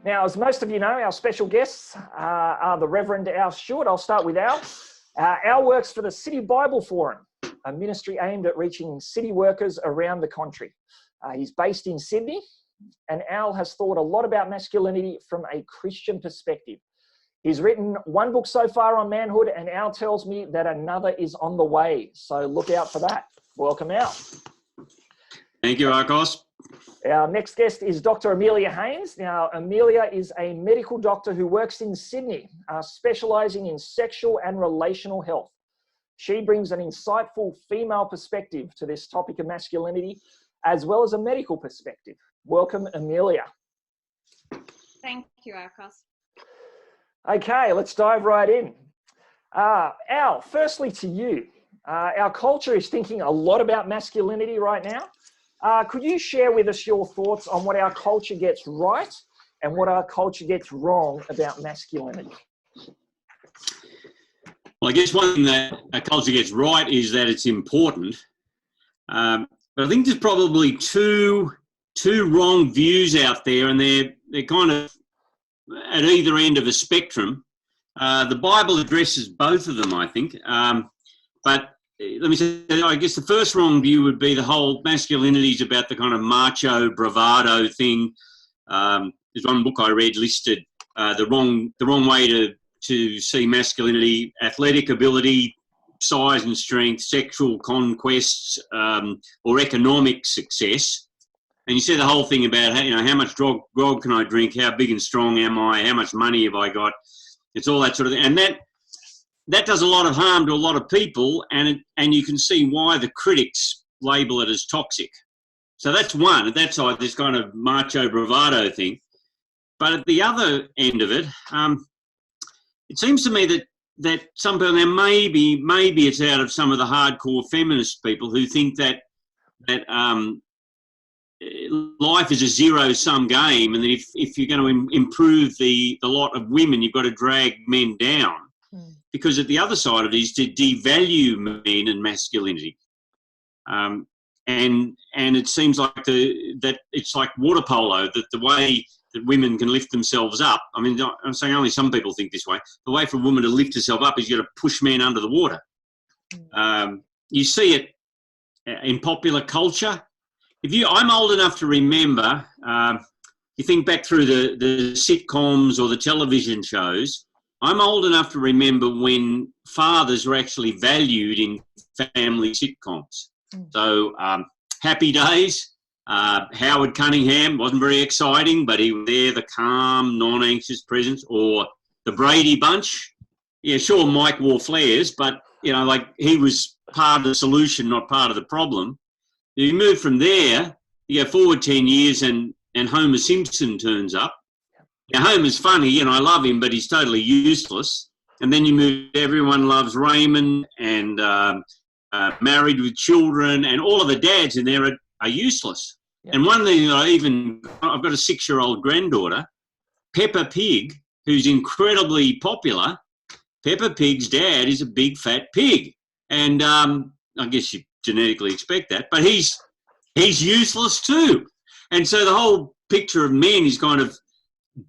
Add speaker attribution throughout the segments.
Speaker 1: Now, as most of you know, our special guests are the Reverend Al Stewart. I'll start with Al. Al works for the City Bible Forum, a ministry aimed at reaching city workers around the country. He's based in Sydney, and Al has thought a lot about masculinity from a Christian perspective. He's written one book so far on manhood, and Al tells me that another is on the way. So look out for that. Welcome, Al.
Speaker 2: Thank you, Akos.
Speaker 1: Our next guest is Dr Amelia Haines. Now, Amelia is a medical doctor who works in Sydney, specialising in sexual and relational health. She brings an insightful female perspective to this topic of masculinity, as well as a medical perspective. Welcome, Amelia.
Speaker 3: Thank you, Akos.
Speaker 1: Okay, let's dive right in. Al, firstly to you. Our culture is thinking a lot about masculinity right now. Could you share with us your thoughts on what our culture gets right and what our culture gets wrong about masculinity?
Speaker 2: Well, I guess one thing that a culture gets right is that it's important. But I think there's probably two wrong views out there, and they're kind of at either end of a spectrum. The Bible addresses both of them, I think. But let me say, I guess the first wrong view would be the whole masculinity is about the kind of macho bravado thing. There's one book I read listed the wrong way to see masculinity: athletic ability, size and strength, sexual conquests, or economic success. And you said the whole thing about how much grog can I drink, how big and strong am I, how much money have I got? It's all that sort of thing, and that does a lot of harm to a lot of people, and you can see why the critics label it as toxic. So that's one. At that side, this kind of macho bravado thing. But at the other end of it, it seems to me that some people, now maybe it's out of some of the hardcore feminist people who think that life is a zero-sum game, and that if you're going to improve the lot of women, you've got to drag men down. Because at the other side of it is to devalue men and masculinity. And it seems like that it's like water polo, that the way that women can lift themselves up, I mean, I'm saying only some people think this way, the way for a woman to lift herself up is you've got to push men under the water. You see it in popular culture. I'm old enough to remember, you think back through the sitcoms or the television shows, I'm old enough to remember when fathers were actually valued in family sitcoms. So Happy Days, Howard Cunningham wasn't very exciting, but he was there, the calm, non-anxious presence. Or the Brady Bunch. Yeah, sure, Mike wore flares, but, like he was part of the solution, not part of the problem. You move from there, you go forward 10 years and Homer Simpson turns up. Now, Homer's funny, I love him, but he's totally useless. And then you move, Everyone Loves Raymond and Married with Children, and all of the dads in there are useless. Yeah. And one thing that I've got a 6-year-old granddaughter, Peppa Pig, who's incredibly popular. Peppa Pig's dad is a big fat pig. And I guess you genetically expect that, but he's useless too. And so the whole picture of men is kind of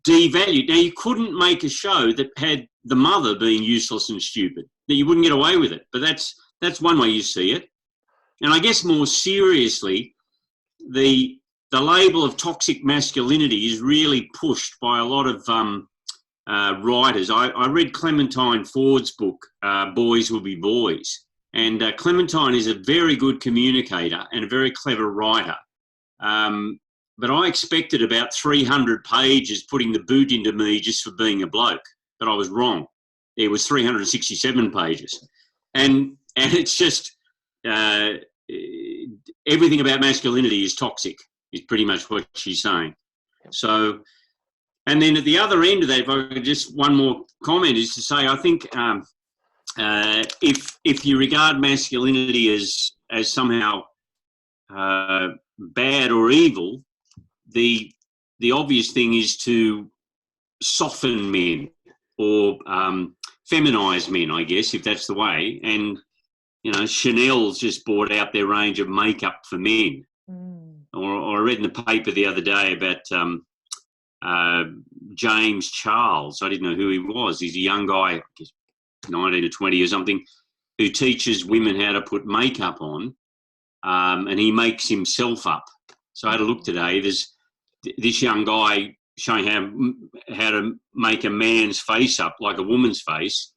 Speaker 2: devalued. Now, you couldn't make a show that had the mother being useless and stupid, that you wouldn't get away with it. But that's one way you see it. And I guess more seriously, the label of toxic masculinity is really pushed by a lot of writers. I read Clementine Ford's book, Boys Will Be Boys. And Clementine is a very good communicator and a very clever writer. But I expected about 300 pages putting the boot into me just for being a bloke. But I was wrong. It was 367 pages. And it's just everything about masculinity is toxic, is pretty much what she's saying. So, and then at the other end of that, if I could just one more comment, is to say I think if you regard masculinity as somehow bad or evil, the obvious thing is to soften men or feminise men, I guess, if that's the way. And Chanel's just brought out their range of makeup for men. Or I read in the paper the other day about James Charles. I didn't know who he was. He's a young guy, I guess 19 or 20 or something, who teaches women how to put makeup on, and he makes himself up. So I had a look today. There's this young guy showing how to make a man's face up like a woman's face.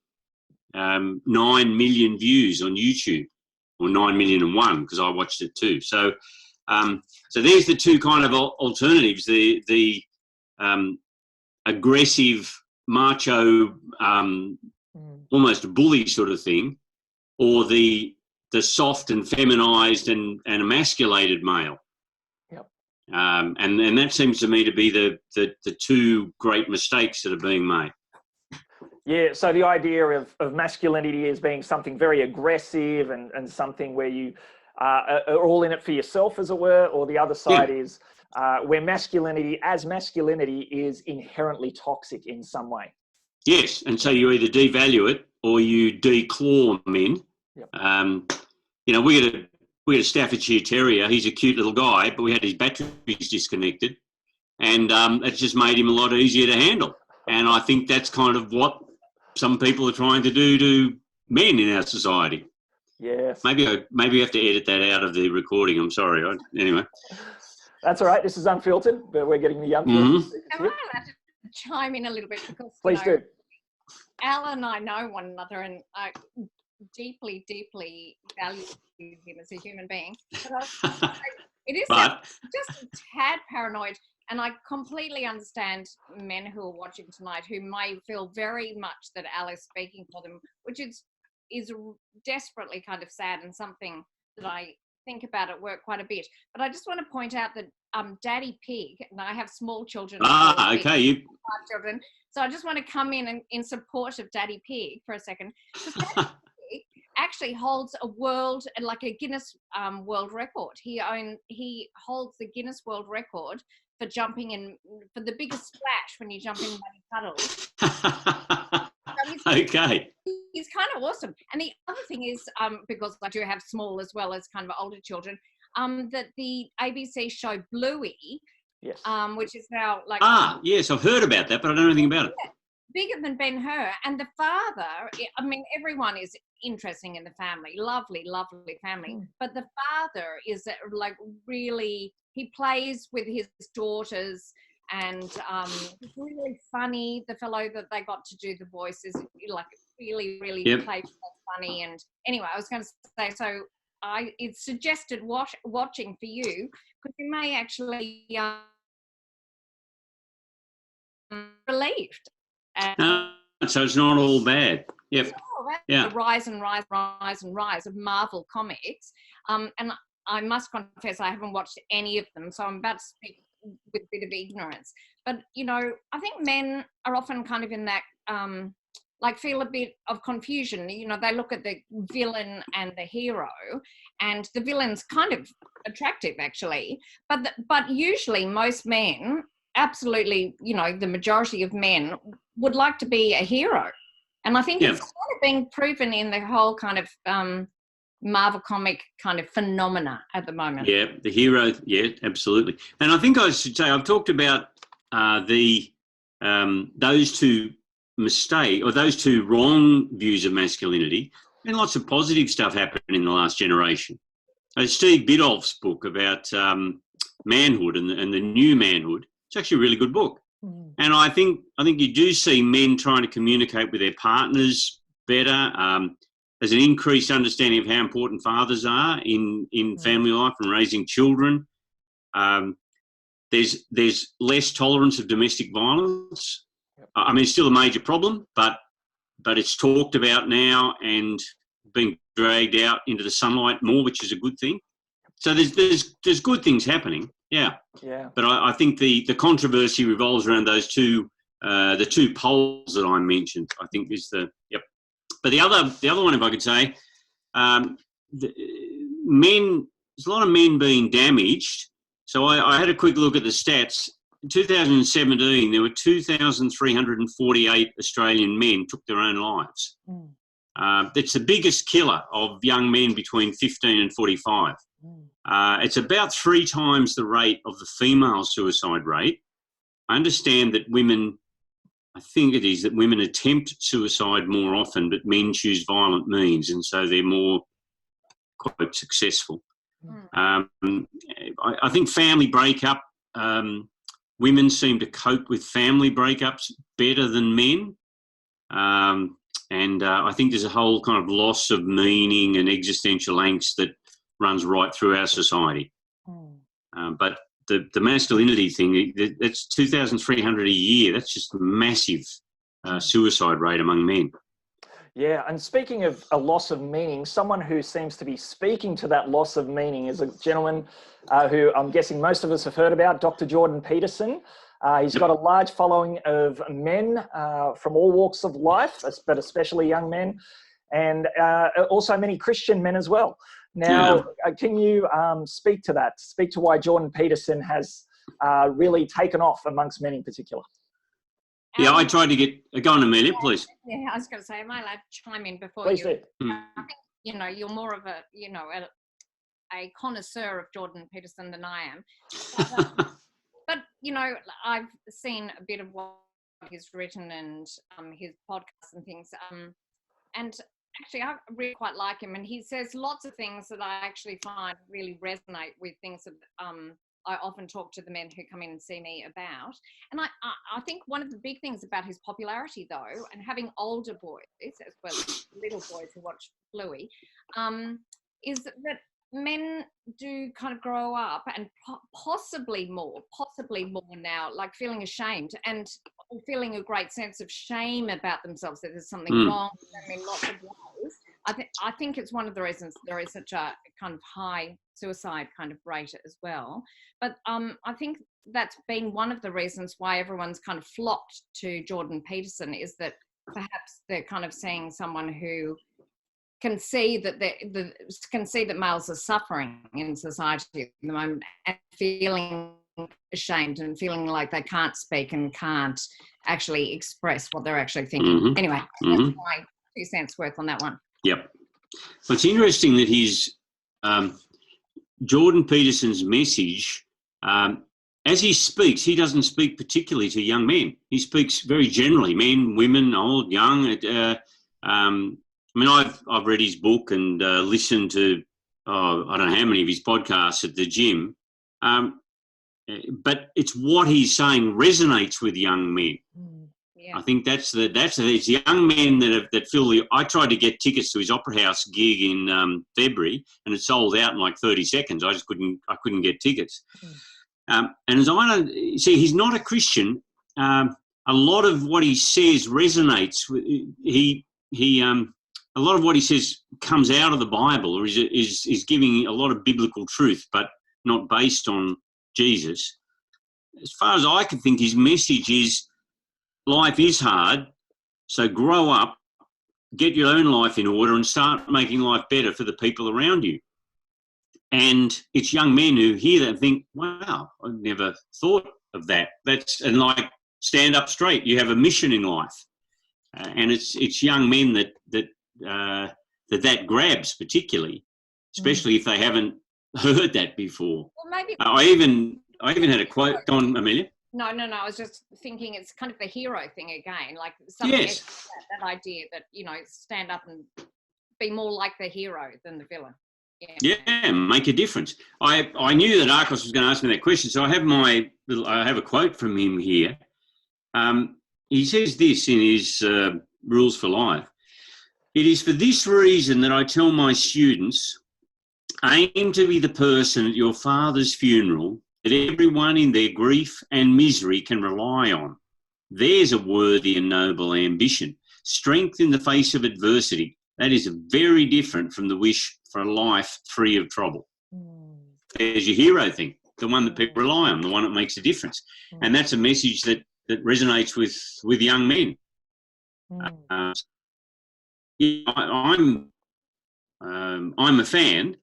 Speaker 2: 9 million views on YouTube, or 9,000,001 because I watched it too. So there's the two kind of alternatives: the aggressive, macho, almost bully sort of thing, or the soft and feminised and emasculated male.
Speaker 1: Yep.
Speaker 2: And that seems to me to be the two great mistakes that are being made.
Speaker 1: Yeah, so the idea of masculinity as being something very aggressive and something where you are all in it for yourself, as it were, or the other side is where masculinity is inherently toxic in some way.
Speaker 2: Yes, and so you either devalue it or you declaw men. Yep. We had a Staffordshire Terrier. He's a cute little guy, but we had his batteries disconnected, and it just made him a lot easier to handle. And I think that's kind of what some people are trying to do to men in our society.
Speaker 1: Yes.
Speaker 2: Maybe we have to edit that out of the recording. I'm sorry. Anyway.
Speaker 1: That's all right. This is unfiltered, but we're getting the unfiltered.
Speaker 3: Am I allowed to chime in a little bit? Because
Speaker 1: please do.
Speaker 3: Al and I know one another, and I deeply, deeply value him as a human being. But it is just a tad paranoid. And I completely understand men who are watching tonight who may feel very much that Al is speaking for them, which is desperately kind of sad and something that I think about at work quite a bit. But I just want to point out that Daddy Pig, and I have small children.
Speaker 2: Okay.
Speaker 3: 5 children. So I just want to come in support of Daddy Pig for a second. Daddy Pig actually holds a Guinness World Record. He holds the Guinness World Record for jumping in, for the biggest splash when you jump in muddy puddles.
Speaker 2: Okay.
Speaker 3: He's kind of awesome. And the other thing is, because I do have small as well as kind of older children, that the ABC show Bluey,
Speaker 1: yes,
Speaker 3: which is now like...
Speaker 2: yes, I've heard about that, but I don't know anything about it.
Speaker 3: Bigger than Ben-Hur. And the father, I mean, everyone is interesting in the family. Lovely, lovely family. But the father is like really... He plays with his daughters, and he's really funny. The fellow that they got to do the voice is like really, really playful, funny. And anyway, I was going to say, so it's suggested watching for you, because you may actually relieved.
Speaker 2: So it's not all bad. Yep.
Speaker 3: The rise and rise of Marvel comics, and I must confess I haven't watched any of them, so I'm about to speak with a bit of ignorance. But, I think men are often kind of in that, feel a bit of confusion. They look at the villain and the hero, and the villain's kind of attractive, actually. But usually most men, absolutely, the majority of men would like to be a hero. And I think it's kind of being proven in the whole kind of... Marvel comic kind of phenomena at the moment. Yeah,
Speaker 2: the hero, absolutely. And I think I should say I've talked about those two those two wrong views of masculinity, and lots of positive stuff happened in the last generation. Steve Biddulph's book about manhood and the new manhood, it's actually a really good book. And I think you do see men trying to communicate with their partners better. There's an increased understanding of how important fathers are in family life and raising children. There's less tolerance of domestic violence. I mean, it's still a major problem, but it's talked about now and being dragged out into the sunlight more, which is a good thing. So there's good things happening. Yeah. But I think the controversy revolves around those the two poles that I mentioned. I think is But the other one, if I could say, there's a lot of men being damaged. So I had a quick look at the stats. In 2017, there were 2,348 Australian men took their own lives. That's the biggest killer of young men between 15 and 45. It's about 3 times the rate of the female suicide rate. I understand that women, I think it is that women attempt suicide more often, but men choose violent means, and so they're more, quite successful. I think family breakup, women seem to cope with family breakups better than men. And I think there's a whole kind of loss of meaning and existential angst that runs right through our society. But the masculinity thing, that's 2,300 a year. That's just a massive suicide rate among men.
Speaker 1: Yeah, and speaking of a loss of meaning, someone who seems to be speaking to that loss of meaning is a gentleman who I'm guessing most of us have heard about, Dr. Jordan Peterson. He's got a large following of men from all walks of life, but especially young men, and also many Christian men as well. Now, can you speak to that? Speak to why Jordan Peterson has really taken off amongst men in particular.
Speaker 2: Yeah, I tried to get... Go on, Amelia, please.
Speaker 3: Yeah, I was going to say, am I allowed to chime in before
Speaker 1: Please
Speaker 3: you?
Speaker 1: do.
Speaker 3: I think, you know, you're more of a connoisseur of Jordan Peterson than I am. But, you know, I've seen a bit of what he's written and his podcasts and things. And actually, I really quite like him. And he says lots of things that I actually find really resonate with things that I often talk to the men who come in and see me about. And I think one of the big things about his popularity, though, and having older boys as well as little boys who watch Bluey, is that men do kind of grow up and possibly more now, like feeling ashamed and feeling a great sense of shame about themselves, that there's something wrong with them in lots of ways. I think it's one of the reasons there is such a kind of high suicide kind of rate as well. But I think that's been one of the reasons why everyone's kind of flocked to Jordan Peterson, is that perhaps they're kind of seeing someone who can see that males are suffering in society at the moment and feeling ashamed and feeling like they can't speak and can't actually express what they're actually thinking. Anyway, that's my 2 cents worth on that one.
Speaker 2: Yep. Well, it's interesting that his Jordan Peterson's message, as he speaks, he doesn't speak particularly to young men. He speaks very generally, men, women, old, young. I mean, I've read his book and listened to I don't know how many of his podcasts at the gym, but it's what he's saying resonates with young men.
Speaker 3: Yeah.
Speaker 2: I think it's young men that feel the. I tried to get tickets to his Opera House gig in February, and it sold out in like 30 seconds. I couldn't get tickets. And as I don't see, he's not a Christian. A lot of what he says resonates. A lot of what he says comes out of the Bible, or is giving a lot of biblical truth, but not based on Jesus. As far as I can think, his message is life is hard, so grow up, get your own life in order and start making life better for the people around you. And it's young men who hear that and think, wow, I never thought of that. And like, stand up straight. You have a mission in life. And it's young men that grabs particularly, especially if they haven't heard that before.
Speaker 3: Well, maybe
Speaker 2: I even had a quote on Amelia.
Speaker 3: No. I was just thinking it's kind of the hero thing again, like something that idea that, you know, stand up and be more like the hero than the villain.
Speaker 2: Yeah, make a difference. I knew that Akos was going to ask me that question, so I have a quote from him here. He says this in his Rules for Life. It is for this reason that I tell my students, aim to be the person at your father's funeral that everyone in their grief and misery can rely on. There's a worthy and noble ambition. Strength in the face of adversity. That is very different from the wish for a life free of trouble. There's your hero thing, the one that people rely on, the one that makes a difference. And that's a message that resonates with young men. I'm a fan,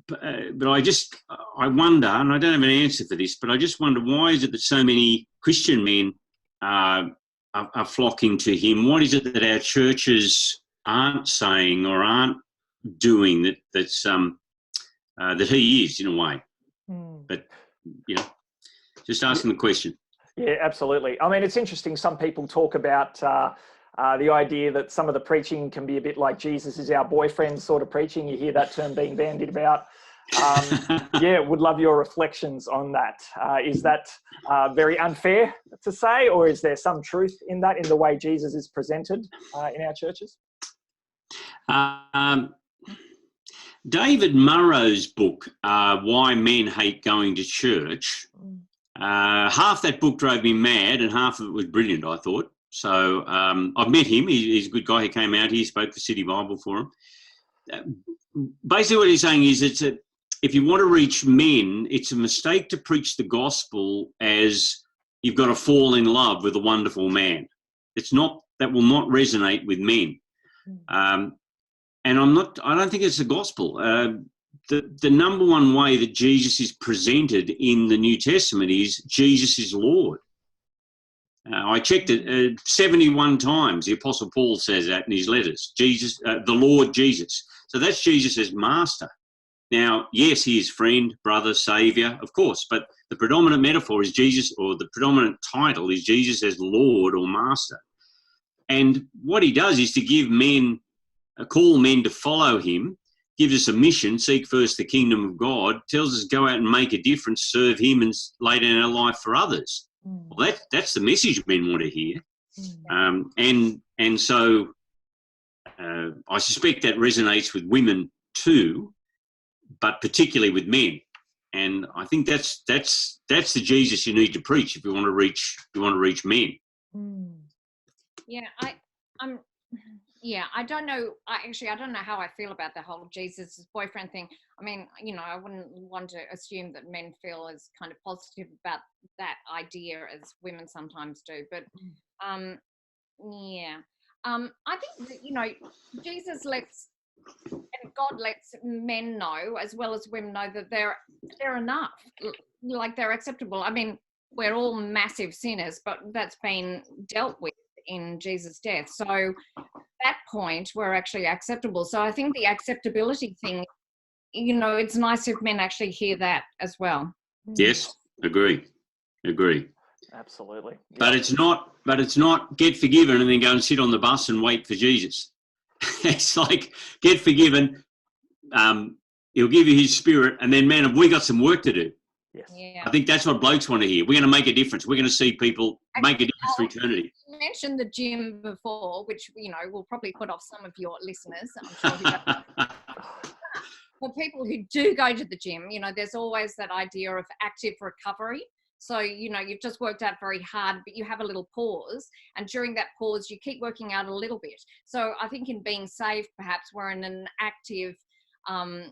Speaker 2: but I wonder, and I don't have an answer for this, but I just wonder, why is it that so many Christian men are flocking to him? What is it that our churches aren't saying or aren't doing that he is, in a way? But, you know, just asking the question.
Speaker 1: Yeah, absolutely. I mean, it's interesting. Some people talk about the idea that some of the preaching can be a bit like Jesus is our boyfriend sort of preaching. You hear that term being bandied about. Yeah, would love your reflections on that. Is that very unfair to say, or is there some truth in that, in the way Jesus is presented in our churches?
Speaker 2: David Murrow's book, Why Men Hate Going to Church, half that book drove me mad and half of it was brilliant, I thought. So I've met him. He's a good guy. He came out here, spoke for City Bible Forum. Basically what he's saying is if you want to reach men, it's a mistake to preach the gospel as you've got to fall in love with a wonderful man. That will not resonate with men. And I don't think it's the gospel. The number one way that Jesus is presented in the New Testament is Jesus is Lord. I checked it 71 times. The Apostle Paul says that in his letters. Jesus, the Lord Jesus. So that's Jesus as master. Now, yes, he is friend, brother, saviour, of course, but the predominant metaphor is Jesus, or the predominant title is Jesus as Lord or master. And what he does is to give men, call men to follow him, gives us a mission, seek first the kingdom of God, tells us go out and make a difference, serve him and lay down our life for others. Well, that's the message men want to hear. And so I suspect that resonates with women too, but particularly with men. And I think that's the Jesus you need to preach if you want to reach men.
Speaker 3: Yeah, I don't know. I don't know how I feel about the whole Jesus' boyfriend thing. I mean, I wouldn't want to assume that men feel as kind of positive about that idea as women sometimes do. But I think that, Jesus lets and God lets men know as well as women know that they're enough, like they're acceptable. I mean, we're all massive sinners, but that's been dealt with in Jesus' death. So at that point, we're actually acceptable. So I think the acceptability thing, it's nice if men actually hear that as well.
Speaker 2: Yes, agree.
Speaker 1: Absolutely. Yeah.
Speaker 2: But it's not get forgiven and then go and sit on the bus and wait for Jesus. It's like get forgiven, he'll give you his spirit, and then, man, have we got some work to do?
Speaker 1: Yes.
Speaker 3: Yeah.
Speaker 2: I think that's what blokes want to hear. We're going to make a difference. We're going to see people make a difference for eternity.
Speaker 3: You mentioned the gym before, which, will probably put off some of your listeners, I'm sure. For people who do go to the gym, there's always that idea of active recovery. So, you've just worked out very hard, but you have a little pause. And during that pause, you keep working out a little bit. So I think in being saved, perhaps we're in an active, an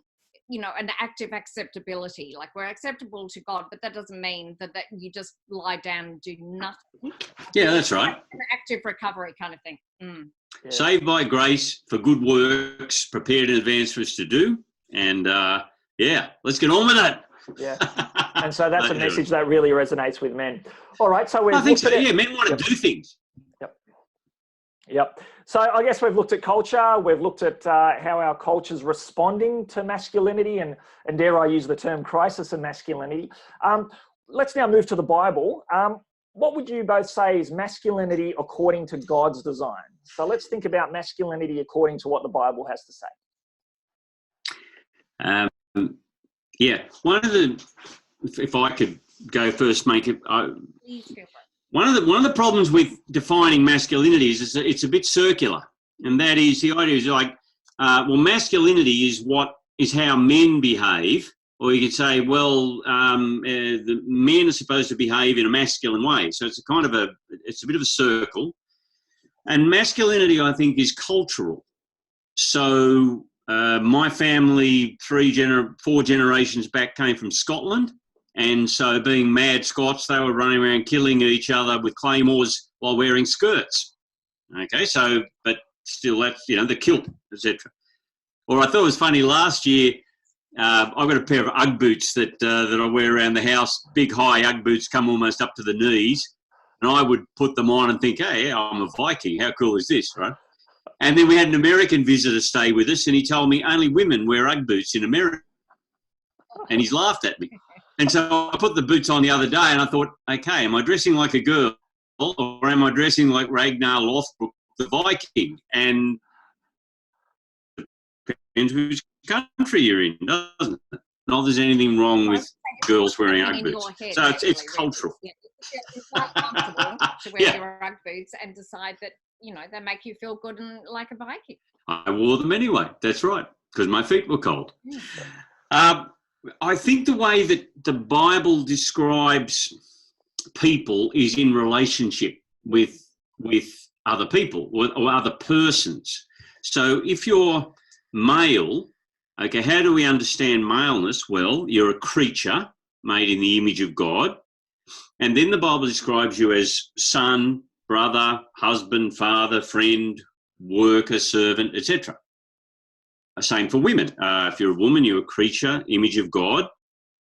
Speaker 3: active acceptability. Like we're acceptable to God, but that doesn't mean that you just lie down and do nothing.
Speaker 2: Yeah, that's right.
Speaker 3: An active recovery kind of thing.
Speaker 1: Yeah.
Speaker 2: Saved by grace for good works, prepared in advance for us to do. And, let's get on with it.
Speaker 1: Yeah. And so that's a message that really resonates with men. All right. So
Speaker 2: I think so. Yeah, men want to do things.
Speaker 1: Yep. So I guess we've looked at culture. We've looked at how our culture's responding to masculinity and dare I use the term crisis in masculinity. Let's now move to the Bible. What would you both say is masculinity according to God's design? So let's think about masculinity according to what the Bible has to say.
Speaker 2: One of the, if I could go first, make it.
Speaker 3: Please go for it.
Speaker 2: One of the problems with defining masculinity is it's a bit circular, and that is the idea is like, masculinity is how men behave, or you could say, the men are supposed to behave in a masculine way. So it's a bit of a circle, and masculinity, I think, is cultural. So my family, 4 generations back, came from Scotland. And so being mad Scots, they were running around killing each other with claymores while wearing skirts. Okay, so, but still that's, the kilt, etc. Or I thought it was funny, last year, I've got a pair of Ugg boots that I wear around the house, big high Ugg boots, come almost up to the knees. And I would put them on and think, hey, I'm a Viking, how cool is this, right? And then we had an American visitor stay with us, and he told me only women wear Ugg boots in America. And he's laughed at me. And so I put the boots on the other day and I thought, okay, am I dressing like a girl or am I dressing like Ragnar Lothbrok, the Viking? And it depends which country you're in, doesn't it? Not there's anything wrong with girls wearing Ugg boots. So it's cultural.
Speaker 3: Yeah. It's quite comfortable to wear your Ugg boots and decide that, you know, they make you feel good and like a Viking.
Speaker 2: I wore them anyway. That's right, because my feet were cold. I think the way that the Bible describes people is in relationship with other people or other persons. So if you're male, okay, how do we understand maleness? Well, you're a creature made in the image of God. And then the Bible describes you as son, brother, husband, father, friend, worker, servant, etc. Same for women. If you're a woman, you're a creature, image of God.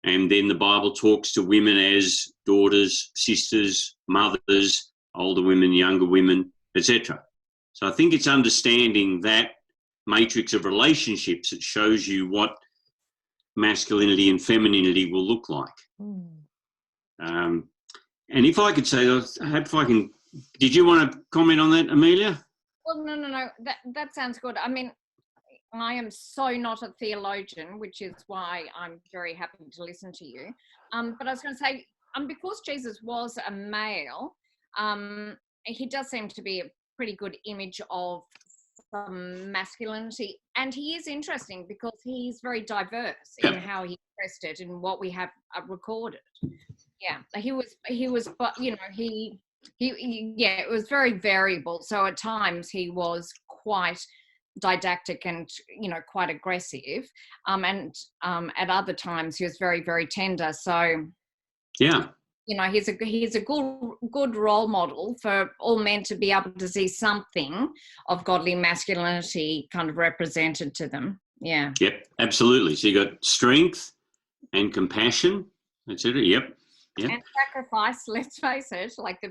Speaker 2: And then the Bible talks to women as daughters, sisters, mothers, older women, younger women, etc. So I think it's understanding that matrix of relationships that shows you what masculinity and femininity will look like. And if I could say, I hope if I can, did you want to comment on that, Amelia?
Speaker 3: Well, no. That sounds good. I mean, I am so not a theologian, which is why I'm very happy to listen to you. But I was going to say, because Jesus was a male, he does seem to be a pretty good image of some masculinity. And he is interesting because he's very diverse in how he expressed it and what we have recorded. Yeah, he was, but you know, he it was very variable. So at times he was quite didactic and, you know, quite aggressive, and at other times he was very, very tender. So
Speaker 2: yeah,
Speaker 3: you know, he's a good role model for all men to be able to see something of godly masculinity kind of represented to them. Yeah.
Speaker 2: Yep, absolutely. So you got strength and compassion, etc. Yep.
Speaker 3: And sacrifice, let's face it, like the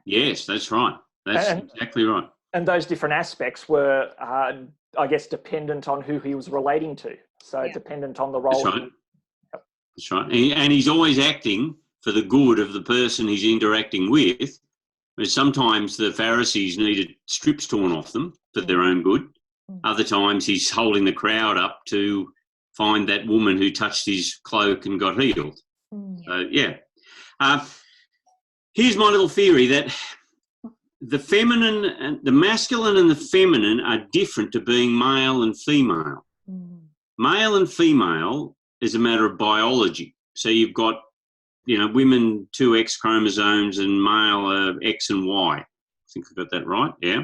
Speaker 2: yes, that's right. That's exactly right.
Speaker 1: And those different aspects were, I guess, dependent on who he was relating to. So dependent on the role.
Speaker 2: That's right. That's right. And he's always acting for the good of the person he's interacting with. But sometimes the Pharisees needed strips torn off them for their own good. Other times he's holding the crowd up to find that woman who touched his cloak and got healed. Here's my little theory that the feminine and the masculine and the feminine are different to being male and female. Male and female is a matter of biology. So you've got, you know, women 2 X chromosomes and male X and Y. I think I got that right, yeah.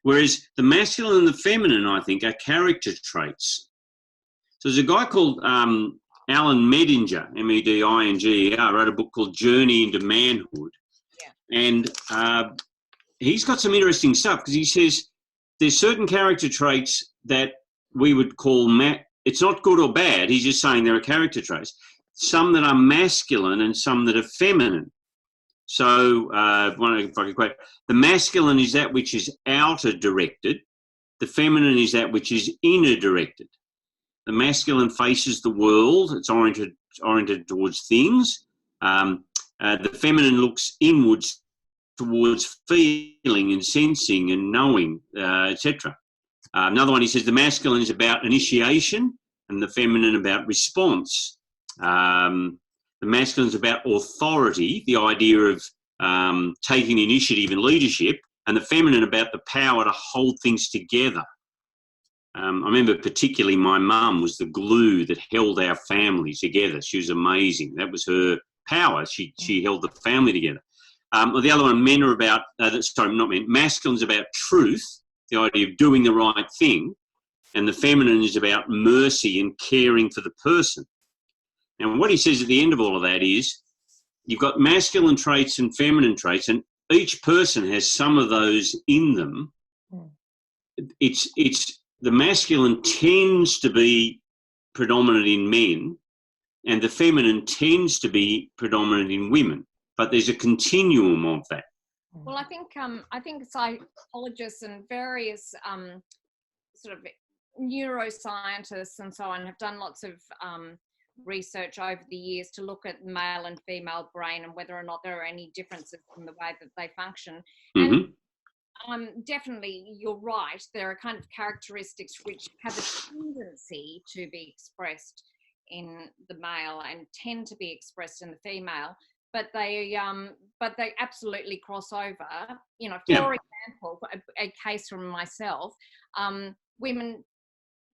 Speaker 2: Whereas the masculine and the feminine, I think, are character traits. So there's a guy called Alan Medinger, M-E-D-I-N-G-E-R, wrote a book called Journey into Manhood. And he's got some interesting stuff because he says there's certain character traits that we would call, it's not good or bad, he's just saying there are character traits. Some that are masculine and some that are feminine. So if I could quote, the masculine is that which is outer directed. The feminine is that which is inner directed. The masculine faces the world. It's oriented towards things. The feminine looks inwards towards feeling and sensing and knowing, etc. Another one, he says the masculine is about initiation and the feminine about response. The masculine is about authority, the idea of taking initiative and leadership, and the feminine about the power to hold things together. I remember particularly my mum was the glue that held our family together. She was amazing. That was her power. She held the family together. The other one, men are about, masculine's about truth, the idea of doing the right thing, and the feminine is about mercy and caring for the person. And what he says at the end of all of that is you've got masculine traits and feminine traits, and each person has some of those in them. It's the masculine tends to be predominant in men, and the feminine tends to be predominant in women. But there's a continuum of that.
Speaker 3: Well, I think psychologists and various sort of neuroscientists and so on have done lots of research over the years to look at male and female brain and whether or not there are any differences in the way that they function.
Speaker 2: Mm-hmm.
Speaker 3: And definitely, you're right. There are kind of characteristics which have a tendency to be expressed in the male and tend to be expressed in the female, but they absolutely cross over. You know, for example, a case from myself, women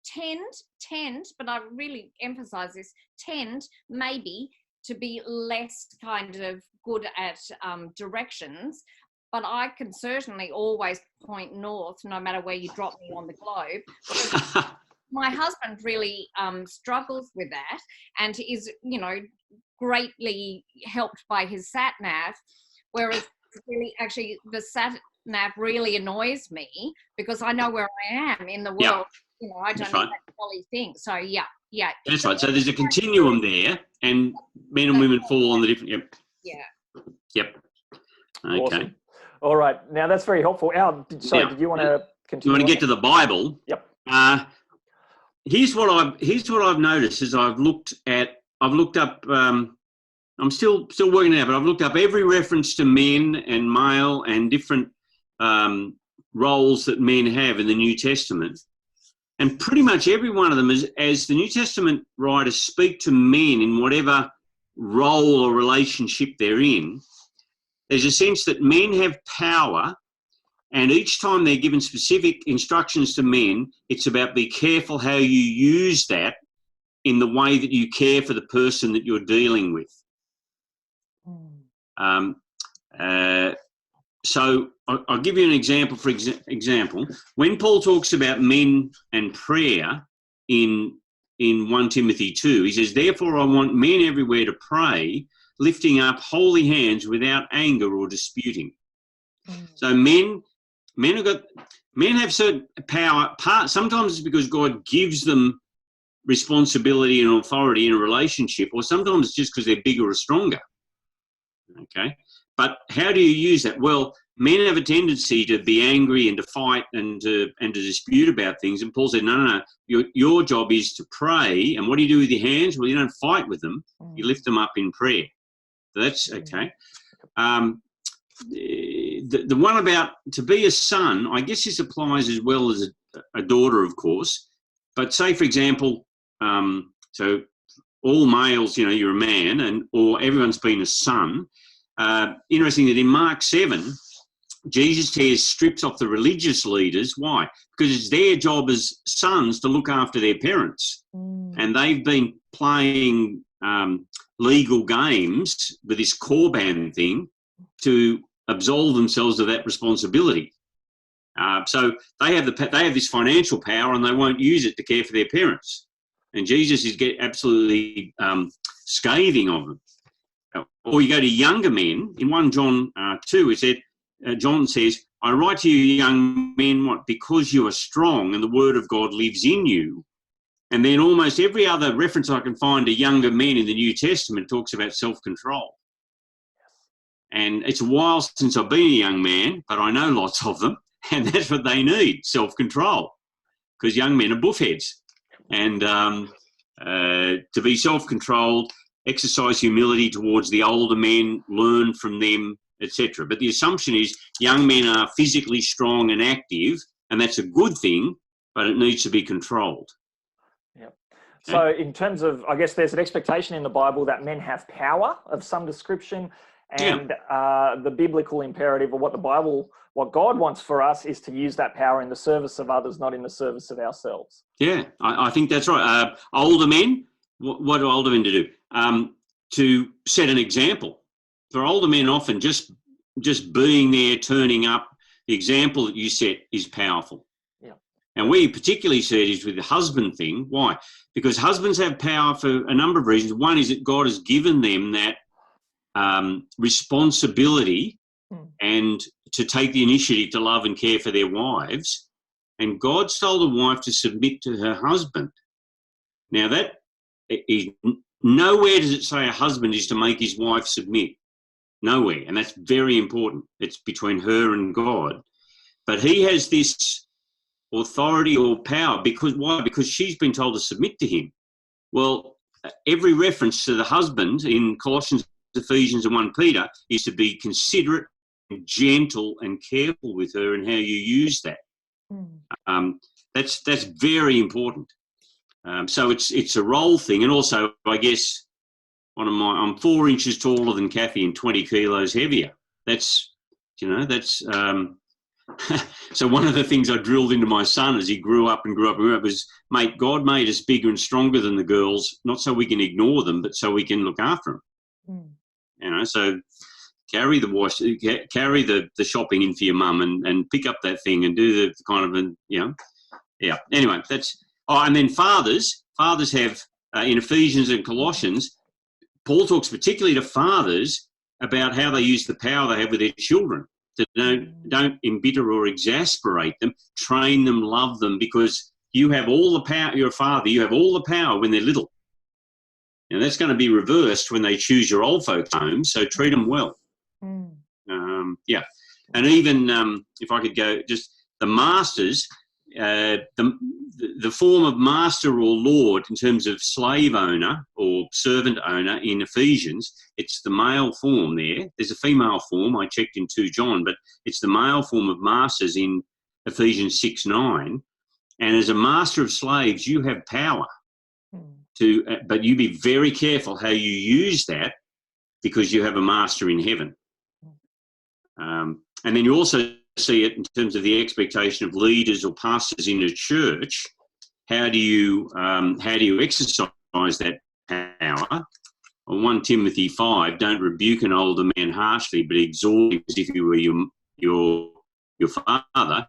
Speaker 3: tend, but I really emphasize this, tend maybe to be less kind of good at directions, but I can certainly always point north no matter where you drop me on the globe. My husband really struggles with that and is, you know, greatly helped by his sat nav, whereas really actually the sat nav really annoys me because I know where I am in the world. You know, I don't need that jolly thing. So yeah.
Speaker 2: That's right. So there's a continuum there, and men and women fall on the different. Yep. Okay.
Speaker 1: Awesome. All right. Now that's very helpful. Al, did you want to continue?
Speaker 2: You want to get to the Bible?
Speaker 1: Yep.
Speaker 2: Here's what I've noticed as I've looked up. I'm still working it out, but I've looked up every reference to men and male and different roles that men have in the New Testament. And pretty much every one of them, as the New Testament writers speak to men in whatever role or relationship they're in, there's a sense that men have power, and each time they're given specific instructions to men, it's about be careful how you use that in the way that you care for the person that you're dealing with. So I'll give you an example. For example, when Paul talks about men and prayer in 1 Timothy 2, he says, "Therefore I want men everywhere to pray, lifting up holy hands without anger or disputing." So men have certain power. Sometimes it's because God gives them responsibility and authority in a relationship, or sometimes it's just because they're bigger or stronger. Okay, but how do you use that? Well, men have a tendency to be angry and to fight and to dispute about things. And Paul said, no. Your job is to pray. And what do you do with your hands? Well, you don't fight with them. You lift them up in prayer. So that's okay. The one about to be a son, I guess this applies as well as a daughter, of course. But say, for example, so all males, you know, you're a man, or everyone's been a son. Interesting that in Mark 7, Jesus tears strips off the religious leaders. Why? Because it's their job as sons to look after their parents. And they've been playing legal games with this Korban thing to absolve themselves of that responsibility. So they have this financial power, and they won't use it to care for their parents. And Jesus is absolutely scathing of them. Or you go to younger men, in 1 John 2, it said, John says, "I write to you, young men, because you are strong and the word of God lives in you." And then almost every other reference I can find to younger men in the New Testament talks about self-control. And it's a while since I've been a young man, but I know lots of them, and that's what they need, self-control, because young men are buffheads. And to be self-controlled, exercise humility towards the older men, learn from them, etc. But the assumption is young men are physically strong and active, and that's a good thing, but it needs to be controlled.
Speaker 1: Yep. So in terms of, I guess there's an expectation in the Bible that men have power of some description, and the biblical imperative, or what God wants for us, is to use that power in the service of others, not in the service of ourselves.
Speaker 2: Yeah, I think that's right. Older men, what do older men do? To set an example. For older men, often just being there, turning up, the example that you set is powerful.
Speaker 1: Yeah.
Speaker 2: And where you particularly see it is with the husband thing. Why? Because husbands have power for a number of reasons. One is that God has given them that responsibility and to take the initiative to love and care for their wives. And God's told a wife to submit to her husband. Now, that is nowhere does it say a husband is to make his wife submit. Nowhere. And that's very important. It's between her and God. But he has this authority or power because why? Because she's been told to submit to him. Well, every reference to the husband in Colossians, Ephesians and 1 Peter is to be considerate and gentle and careful with her and how you use that. That's very important. So it's a role thing. And also, I guess, I'm 4 inches taller than Kathy and 20 kilos heavier. That's so one of the things I drilled into my son as he grew up was, mate, God made us bigger and stronger than the girls, not so we can ignore them, but so we can look after them. So carry the shopping in for your mum and pick up that thing and do the kind of, yeah. Anyway, and then fathers have, in Ephesians and Colossians, Paul talks particularly to fathers about how they use the power they have with their children. To don't embitter or exasperate them, train them, love them, because you have all the power. You're a father. You have all the power when they're little. Now that's going to be reversed when they choose your old folks' homes. So treat them well. And even if I could go, just the masters, the form of master or lord in terms of slave owner or servant owner in Ephesians, it's the male form there. There's a female form, I checked in 2 John, but it's the male form of masters in Ephesians 6:9. And as a master of slaves, you have power but you be very careful how you use that, because you have a master in heaven. And then you also see it in terms of the expectation of leaders or pastors in a church. How do you exercise that power? Well, 1 Timothy 5, don't rebuke an older man harshly, but exhort him as if he were your father.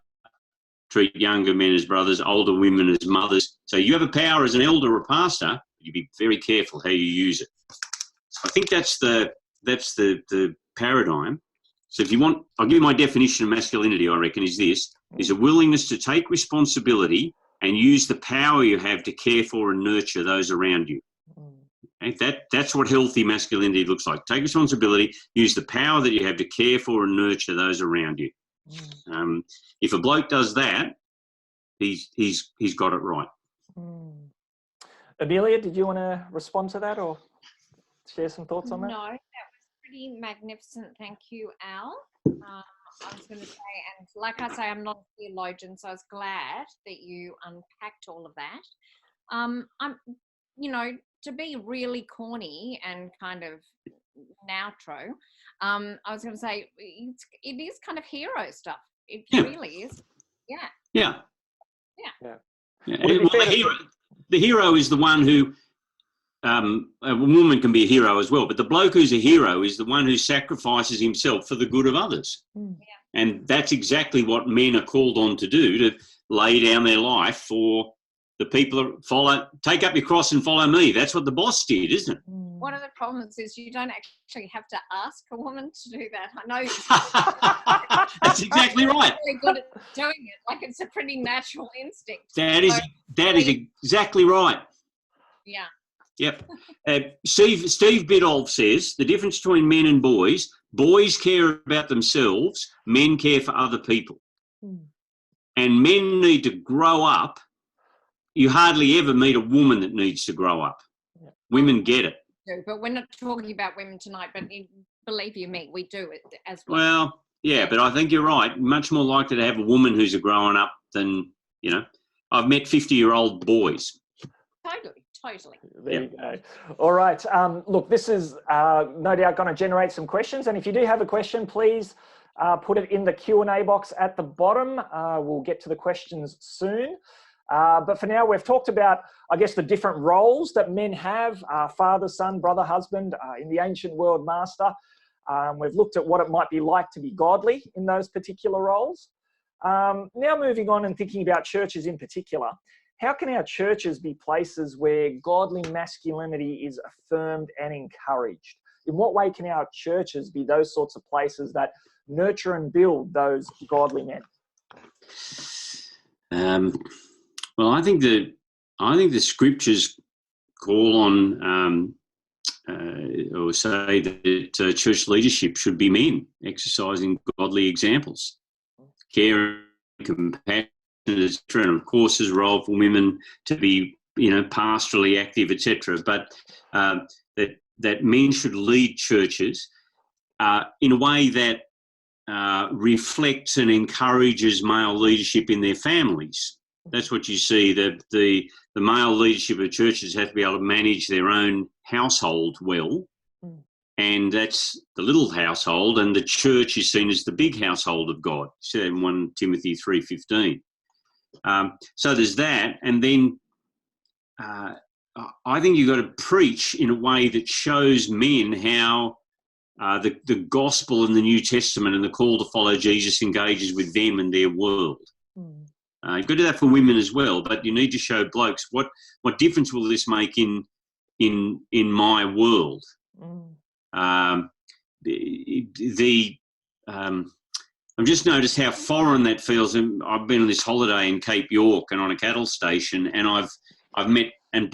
Speaker 2: Treat younger men as brothers, older women as mothers. So you have a power as an elder or pastor. You be very careful how you use it. So I think that's the paradigm. So if you want, I'll give you my definition of masculinity, I reckon, is a willingness to take responsibility and use the power you have to care for and nurture those around you. Okay? That's what healthy masculinity looks like. Take responsibility, use the power that you have to care for and nurture those around you. If a bloke does that, he's got it right.
Speaker 1: Amelia, did you want to respond to that or share some thoughts on that?
Speaker 3: No, that was pretty magnificent. Thank you, Al. I was going to say, and like I say, I'm not a theologian, so I was glad that you unpacked all of that. I'm, to be really corny and kind of outro, I was going to say it is kind of hero stuff. It really is. Yeah.
Speaker 2: Well, the hero is the one who, a woman can be a hero as well, but the bloke who's a hero is the one who sacrifices himself for the good of others. And that's exactly what men are called on to do, to lay down their life for the people that follow. Take up your cross and follow me. That's what the boss did, isn't it?
Speaker 3: One of the problems is you don't actually have to ask a woman to do that. I know.
Speaker 2: That's exactly right.
Speaker 3: Really good at doing it. Like, it's a pretty natural instinct.
Speaker 2: That is exactly right.
Speaker 3: Yeah.
Speaker 2: Yep. Steve Biddulph says the difference between men and boys care about themselves, men care for other people. And men need to grow up. You hardly ever meet a woman that needs to grow up. Women get it.
Speaker 3: But we're not talking about women tonight, but believe you me, we do it as well.
Speaker 2: Well, yeah, but I think you're right. Much more likely to have a woman who's a growing up than, I've met 50-year-old boys.
Speaker 3: Totally.
Speaker 1: There you go. All right. Look, this is no doubt going to generate some questions. And if you do have a question, please put it in the Q&A box at the bottom. We'll get to the questions soon. But for now, we've talked about, I guess, the different roles that men have, father, son, brother, husband, in the ancient world, master. We've looked at what it might be like to be godly in those particular roles. Now moving on and thinking about churches in particular, how can our churches be places where godly masculinity is affirmed and encouraged? In what way can our churches be those sorts of places that nurture and build those godly men?
Speaker 2: Well, I think the scriptures call on or say that church leadership should be men exercising godly examples, care and compassion, and of course, his role for women to be pastorally active, etc. But that men should lead churches in a way that reflects and encourages male leadership in their families. That's what you see. The male leadership of churches have to be able to manage their own household well, and that's the little household, and the church is seen as the big household of God. You see that in 1 Timothy 3:15. So there's that, and then I think you've got to preach in a way that shows men how the gospel in the New Testament and the call to follow Jesus engages with them and their world. You've got to do that for women as well, but you need to show blokes what difference will this make in my world. I've just noticed how foreign that feels. I've been on this holiday in Cape York and on a cattle station, and I've met, and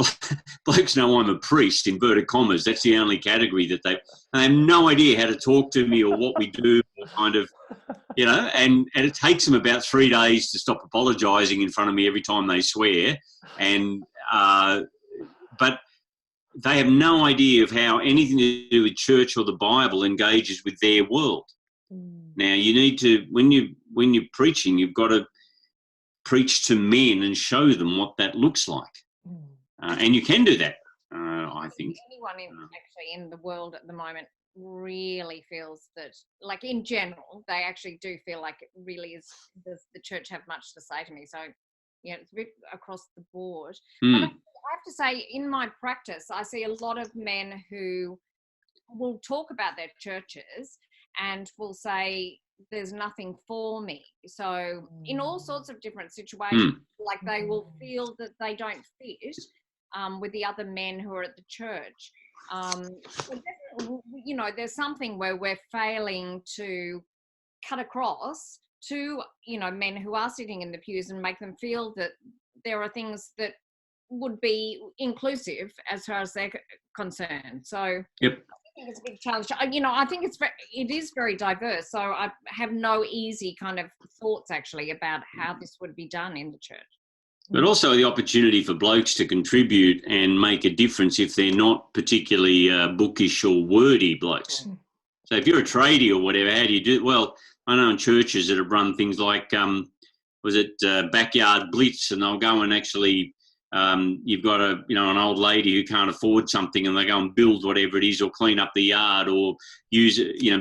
Speaker 2: blokes know I'm a priest, inverted commas. That's the only category that they have no idea how to talk to me or what we do, or kind of, and it takes them about 3 days to stop apologising in front of me every time they swear. And but they have no idea of how anything to do with church or the Bible engages with their world. Now, you need to, when you're preaching, you've got to preach to men and show them what that looks like. And you can do that, I think.
Speaker 3: Anyone actually in the world at the moment really feels that, like in general, they actually do feel like it really is, does the church have much to say to me? So, it's a bit across the board. But I have to say, in my practice, I see a lot of men who will talk about their churches and will say, there's nothing for me. So in all sorts of different situations, like they will feel that they don't fit with the other men who are at the church. So there's something where we're failing to cut across to, men who are sitting in the pews and make them feel that there are things that would be inclusive as far as they're concerned. So
Speaker 2: yep.
Speaker 3: I think it's a big challenge. I think it is very diverse. So I have no easy kind of thoughts actually about how this would be done in the church.
Speaker 2: But also the opportunity for blokes to contribute and make a difference if they're not particularly bookish or wordy blokes. So if you're a tradie or whatever, how do you do it? Well, I know in churches that have run things like, Backyard Blitz, and they'll go and actually, you've got an old lady who can't afford something, and they go and build whatever it is, or clean up the yard, or use,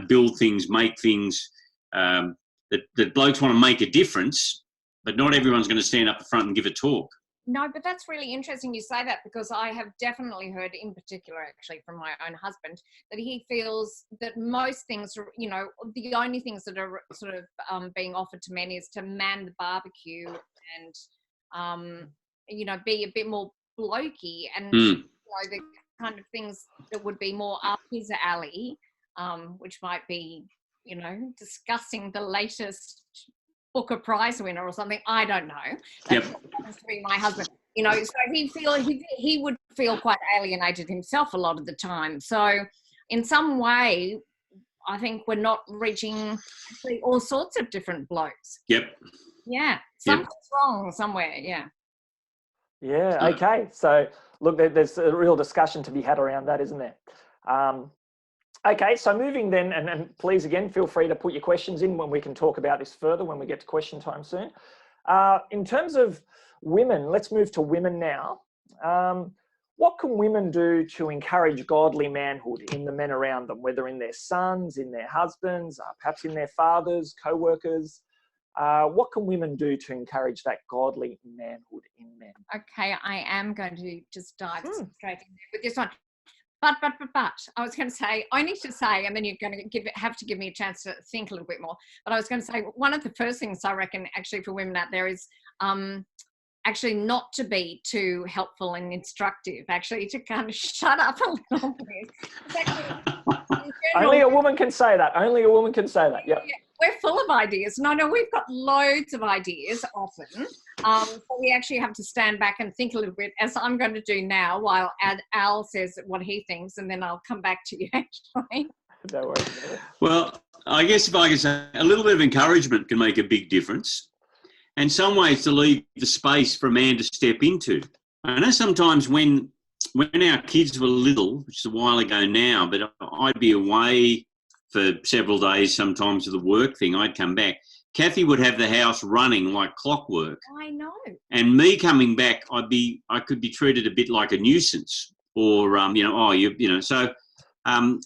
Speaker 2: build things, make things that blokes want to make a difference. But not everyone's going to stand up the front and give a talk.
Speaker 3: No, but that's really interesting you say that, because I have definitely heard, in particular actually from my own husband, that he feels that most things, the only things that are sort of being offered to men is to man the barbecue and, be a bit more blokey, and the kind of things that would be more up his alley, which might be, discussing the latest Booker Prize winner or something. I don't know. That happens to be my husband. So he would feel quite alienated himself a lot of the time. So in some way, I think we're not reaching actually all sorts of different blokes.
Speaker 2: Yep.
Speaker 3: Yeah. Something's wrong somewhere. Yeah.
Speaker 1: Yeah. Okay. So look, there's a real discussion to be had around that, isn't there? Okay, so moving then, and please again, feel free to put your questions in when we can talk about this further when we get to question time soon. In terms of women, let's move to women now. What can women do to encourage godly manhood in the men around them, whether in their sons, in their husbands, perhaps in their fathers, co-workers? What can women do to encourage that godly manhood in men?
Speaker 3: Okay, I am going to just dive straight in there with this one. But I was going to say, and then you're going to have to give me a chance to think a little bit more. But I was going to say, one of the first things I reckon actually for women out there is actually not to be too helpful and instructive, actually to kind of shut up a little bit.
Speaker 1: Only a woman can say that. Only a woman can say that. Yep.
Speaker 3: Yeah, we're full of ideas. No, we've got loads of ideas often. So we actually have to stand back and think a little bit, as I'm going to do now, while Al says what he thinks, and then I'll come back to you, actually.
Speaker 1: No worries.
Speaker 2: Well, I guess if I can say, a little bit of encouragement can make a big difference, and some ways to leave the space for a man to step into. I know sometimes when our kids were little, which is a while ago now, but I'd be away for several days sometimes with the work thing. I'd come back. Kathy would have the house running like clockwork.
Speaker 3: I know.
Speaker 2: And me coming back, I could be treated a bit like a nuisance, or So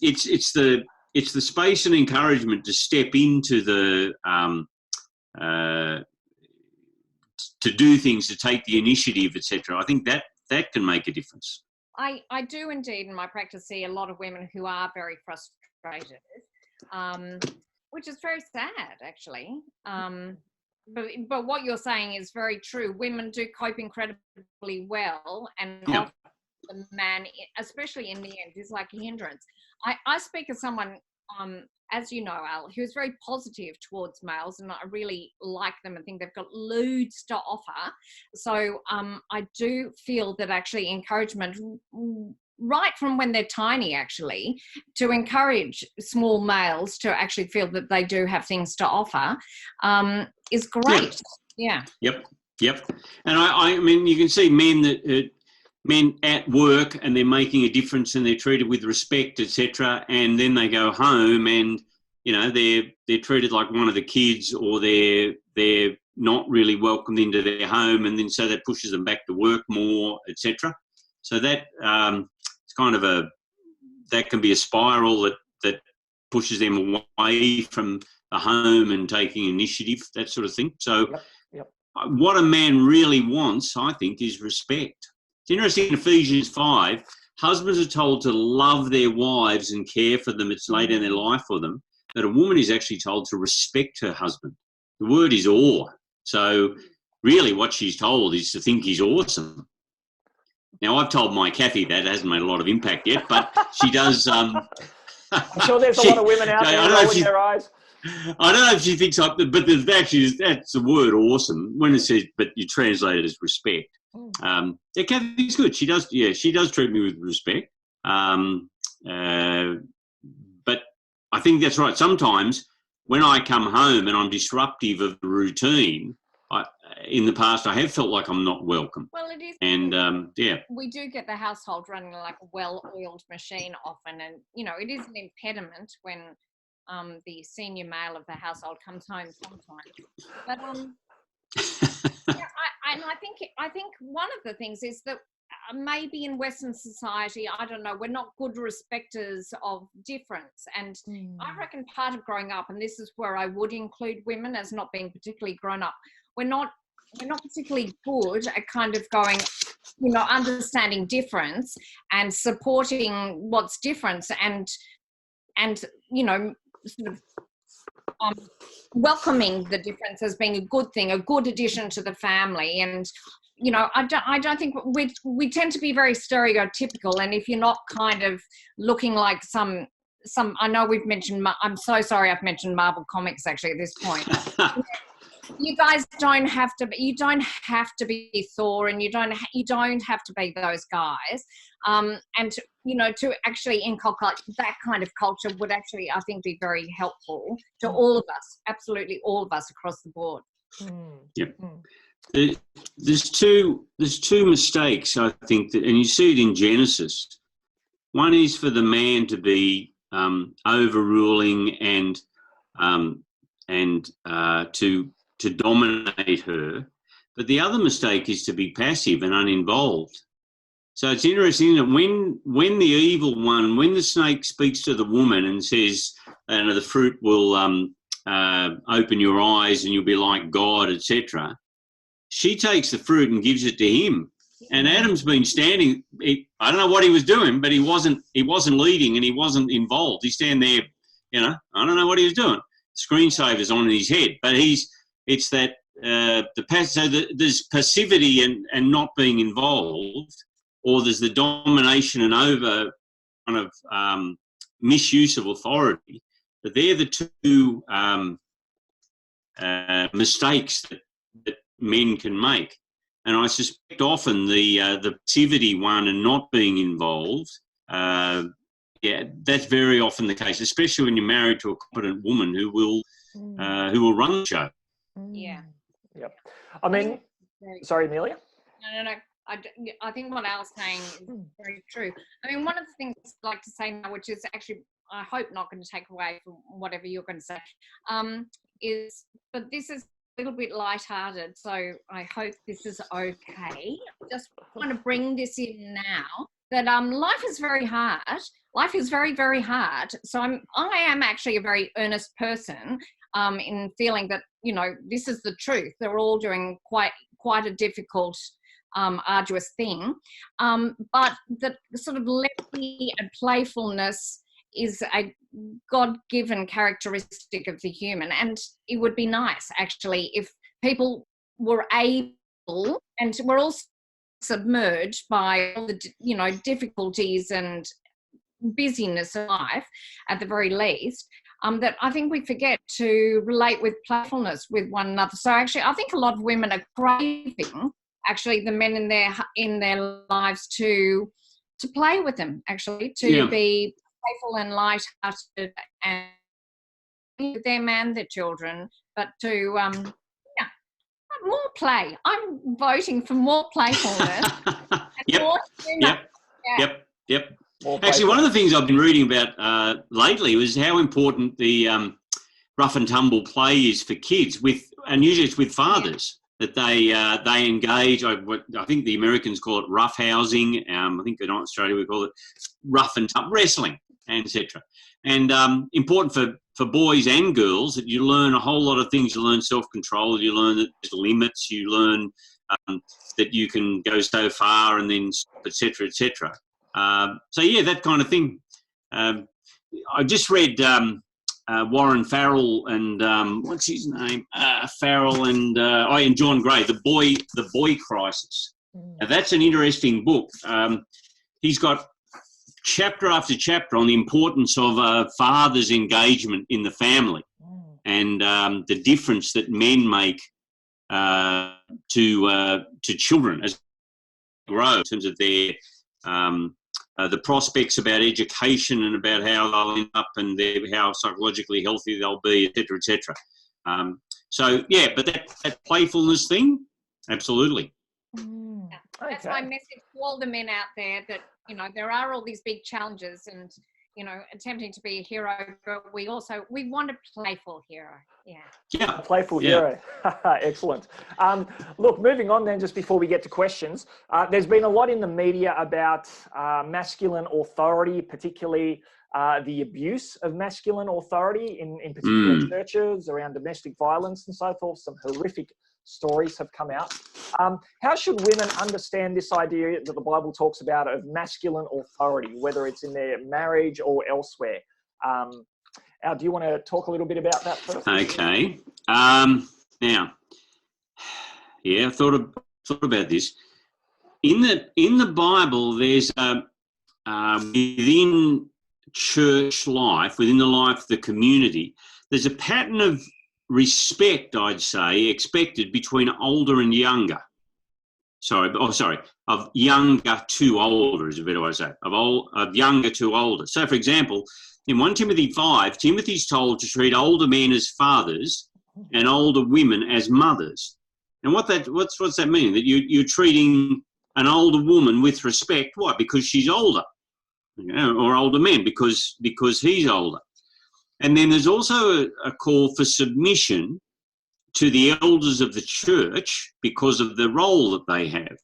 Speaker 2: it's the space and encouragement to step into the to do things, to take the initiative, etc. I think that can make a difference.
Speaker 3: I do indeed in my practice see a lot of women who are very frustrated, which is very sad actually. But what you're saying is very true. Women do cope incredibly well, and often the man, especially in the end, is like a hindrance. I speak as someone, as you know, Al, who's very positive towards males, and I really like them and think they've got loads to offer. So I do feel that actually encouragement, right from when they're tiny, actually, to encourage small males to actually feel that they do have things to offer, is great. Yeah.
Speaker 2: Yep. And I mean, you can see men at work, and they're making a difference, and they're treated with respect, etc. And then they go home, and they're treated like one of the kids, or they're not really welcomed into their home, and then so that pushes them back to work more, etc. So that it's kind of that can be a spiral that pushes them away from the home and taking initiative, that sort of thing. So what a man really wants, I think, is respect. It's interesting in Ephesians 5, husbands are told to love their wives and care for them. It's laid down their life for them. But a woman is actually told to respect her husband. The word is awe. So really what she's told is to think he's awesome. Now, I've told my Kathy that. It hasn't made a lot of impact yet, but she does. I'm
Speaker 1: sure there's a lot of women out there rolling their eyes.
Speaker 2: I don't know if she thinks, but that's the word awesome. When it says, but you translate it as respect. Kathy's good. She does treat me with respect. But I think that's right. Sometimes when I come home and I'm disruptive of the routine, in the past I have felt like I'm not welcome.
Speaker 3: Well, it is.
Speaker 2: And
Speaker 3: we do get the household running like a well-oiled machine often, and it is an impediment when the senior male of the household comes home sometimes. But I think one of the things is that maybe in Western society, I don't know, we're not good respecters of difference. And I reckon part of growing up, and this is where I would include women as not being particularly grown up, we're not particularly good at kind of going, understanding difference and supporting what's different and sort of welcoming the difference as being a good thing, a good addition to the family. And I don't think we tend to be very stereotypical, and if you're not kind of looking like some I know we've mentioned, I'm so sorry I've mentioned Marvel Comics actually at this point. You guys don't have to be Thor, and you don't have to be those guys. And to actually inculcate that kind of culture would actually, I think, be very helpful to all of us, absolutely all of us across the board.
Speaker 2: Yep. There's two mistakes, I think, and you see it in Genesis. One is for the man to be overruling and to dominate her, but the other mistake is to be passive and uninvolved. So it's interesting that when the evil one, when the snake speaks to the woman and says, the fruit will open your eyes and you'll be like God, etc., she takes the fruit and gives it to him. And Adam's been standing. I don't know what he was doing, but he wasn't leading and he wasn't involved. He's standing there, I don't know what he was doing. Screensaver's on in his head, but it's that there's passivity and not being involved, or there's the domination and over kind of misuse of authority. But they're the two mistakes that men can make. And I suspect often the passivity one and not being involved, that's very often the case, especially when you're married to a competent woman who will run the show.
Speaker 3: Yeah.
Speaker 1: Yep. I mean, sorry, Amelia.
Speaker 3: No. I think what Al's saying is very true. I mean, one of the things I'd like to say now, which is actually, I hope not going to take away from whatever you're going to say, is, but this is a little bit lighthearted, so I hope this is okay. I just want to bring this in now, that life is very hard. Life is very, very hard. So I am actually a very earnest person in feeling that, you know, this is the truth. They're all doing quite a difficult, arduous thing. But the sort of levity and playfulness is a God-given characteristic of the human. And it would be nice, actually, if people were able, and we're all submerged by all the, you know, difficulties and busyness of life, at the very least, that I think we forget to relate with playfulness with one another. So actually, I think a lot of women are craving, actually, the men in their lives to play with them, actually, to be playful and light-hearted and with them and their children, but to more play. I'm voting for more playfulness.
Speaker 2: Yep.
Speaker 3: More
Speaker 2: Yep. Actually, one of the things I've been reading about lately was how important the rough and tumble play is for kids, and usually it's with fathers, that they engage. I think the Americans call it roughhousing. I think in Australia we call it rough and tumble wrestling, etc. And important for boys and girls, that you learn a whole lot of things. You learn self-control. You learn that there's limits. You learn that you can go so far and then etc. etc. So yeah, that kind of thing. I just read Warren Farrell and what's his name? Farrell and John Gray, the boy crisis. Now that's an interesting book. He's got chapter after chapter on the importance of a father's engagement in the family and the difference that men make to children as they grow in terms of their the prospects about education and about how they'll end up and how psychologically healthy they'll be, etc., etc. So yeah, but that playfulness thing, absolutely.
Speaker 3: That's my message to all the men out there, that, you know, there are all these big challenges and, you know, attempting to be a hero, but we want a playful hero.
Speaker 1: A playful hero. Excellent. Look, moving on then, just before we get to questions, there's been a lot in the media about masculine authority, particularly the abuse of masculine authority in particular churches, around domestic violence and so forth. Some horrific stories have come out. How should women understand this idea that the Bible talks about of masculine authority, whether it's in their marriage or elsewhere? Al, do you want to talk a little bit about that first?
Speaker 2: Okay. Now, I thought about this. In the Bible, there's within church life, within the life of the community, there's a pattern of respect, I'd say, expected between older and younger. Of younger to older is a better way to say it. Of younger to older. So, for example, in 1 Timothy 5, Timothy's told to treat older men as fathers and older women as mothers. And what's that mean? That you're treating an older woman with respect. Why? Because she's older, or older men because he's older. And then there's also a call for submission to the elders of the church because of the role that they have.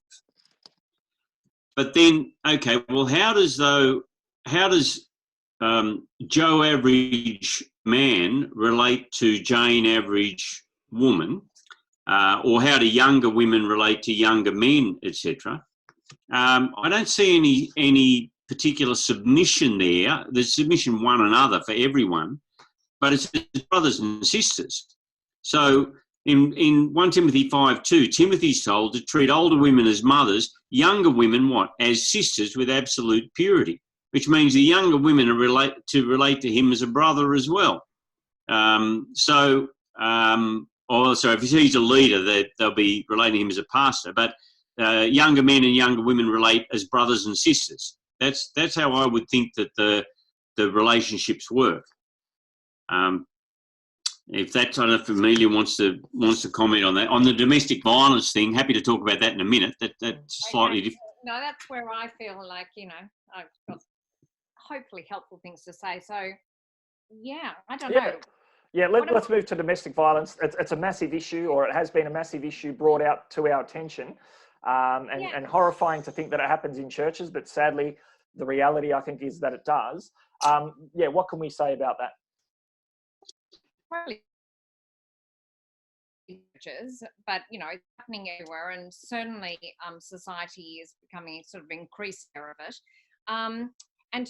Speaker 2: But then, okay, well, how does Joe average man relate to Jane average woman, or how do younger women relate to younger men, etc.? I don't see any particular submission there. There's submission one another for everyone, but it's brothers and sisters. So in 1 Timothy 5:2, Timothy's told to treat older women as mothers, younger women as sisters with absolute purity, which means the younger women are relate to him as a brother as well. Also, if he's a leader, they'll be relating to him as a pastor. But younger men and younger women relate as brothers and sisters. That's how I would think that the relationships work. If that's, I don't know if Amelia wants to comment on that. On the domestic violence thing, happy to talk about that in a minute. That's slightly different.
Speaker 3: No, that's where I feel like, I've got hopefully helpful things to say. So, yeah, I don't know.
Speaker 1: Yeah, let's move to domestic violence. It's a massive issue, or it has been a massive issue brought out to our attention, and horrifying to think that it happens in churches, but sadly, the reality, I think, is that it does. What can we say about that?
Speaker 3: But it's happening everywhere, and certainly society is becoming sort of increased aware of it. And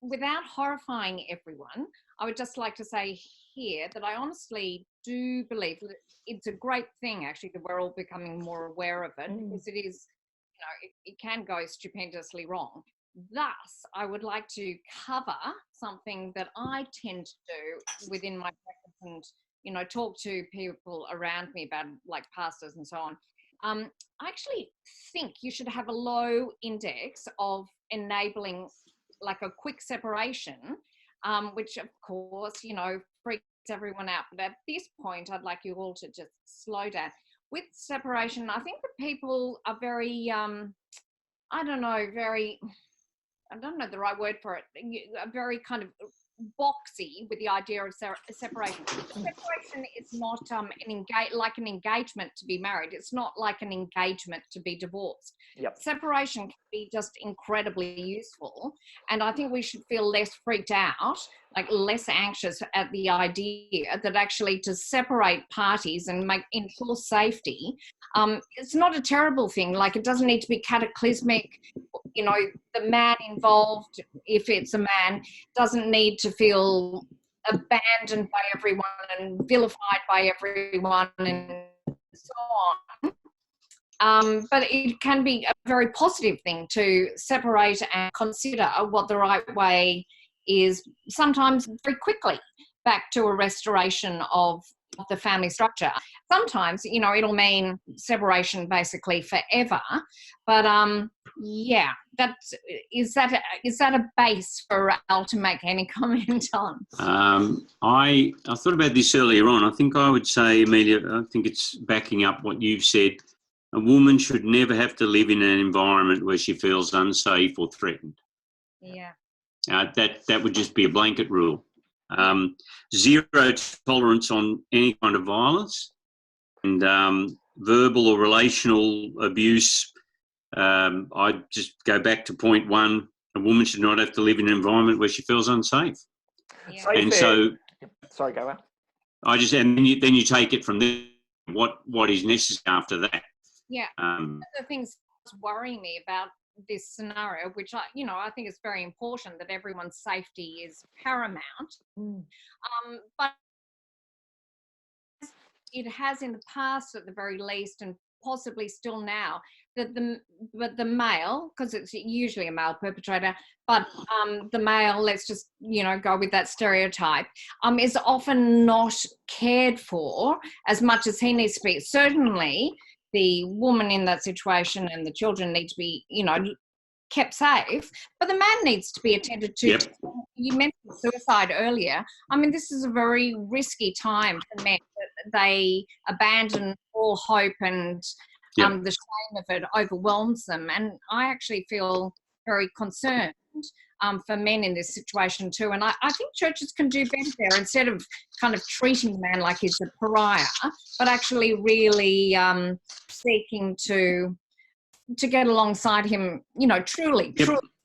Speaker 3: without horrifying everyone, I would just like to say here that I honestly do believe that it's a great thing, actually, that we're all becoming more aware of it, because it is, it can go stupendously wrong. Thus, I would like to cover something that I tend to do within my practice and, talk to people around me about, like pastors and so on. I actually think you should have a low index of enabling like a quick separation, which of course, freaks everyone out. But at this point, I'd like you all to just slow down. With separation, I think that people are very, I don't know the right word for it, very kind of boxy with the idea of separation. Separation is not an engagement to be married. It's not like an engagement to be divorced.
Speaker 1: Yep.
Speaker 3: Separation can be just incredibly useful, and I think we should feel less freaked out, like less anxious at the idea that actually to separate parties and ensure safety, it's not a terrible thing. Like, it doesn't need to be cataclysmic. The man involved, if it's a man, doesn't need to feel abandoned by everyone and vilified by everyone and so on. But it can be a very positive thing to separate and consider what the right way is, sometimes very quickly, back to a restoration of the family structure. Sometimes, it'll mean separation basically forever. But is that a base for Al to make any comment on?
Speaker 2: I thought about this earlier on. I think I would say, Amelia, I think it's backing up what you've said. A woman should never have to live in an environment where she feels unsafe or threatened.
Speaker 3: Yeah.
Speaker 2: That would just be a blanket rule. Zero tolerance on any kind of violence, and verbal or relational abuse. I just go back to point one: a woman should not have to live in an environment where she feels unsafe.
Speaker 3: Yeah.
Speaker 2: And so,
Speaker 1: sorry, go on.
Speaker 2: Then you take it from there. What is necessary after that?
Speaker 3: Yeah. One of the things that's worrying me about this scenario, which I think is very important, that everyone's safety is paramount. But it has in the past, at the very least, and possibly still now, that the male, because it's usually a male perpetrator, but the male, let's just go with that stereotype, is often not cared for as much as he needs to be. Certainly, the woman in that situation and the children need to be, kept safe, but the man needs to be attended to.
Speaker 2: Yep.
Speaker 3: You mentioned suicide earlier. I mean, this is a very risky time for men. That they abandon all hope, and the shame of it overwhelms them. And I actually feel very concerned for men in this situation too. And I think churches can do better there, instead of kind of treating the man like he's a pariah, but actually really seeking to get alongside him, truly.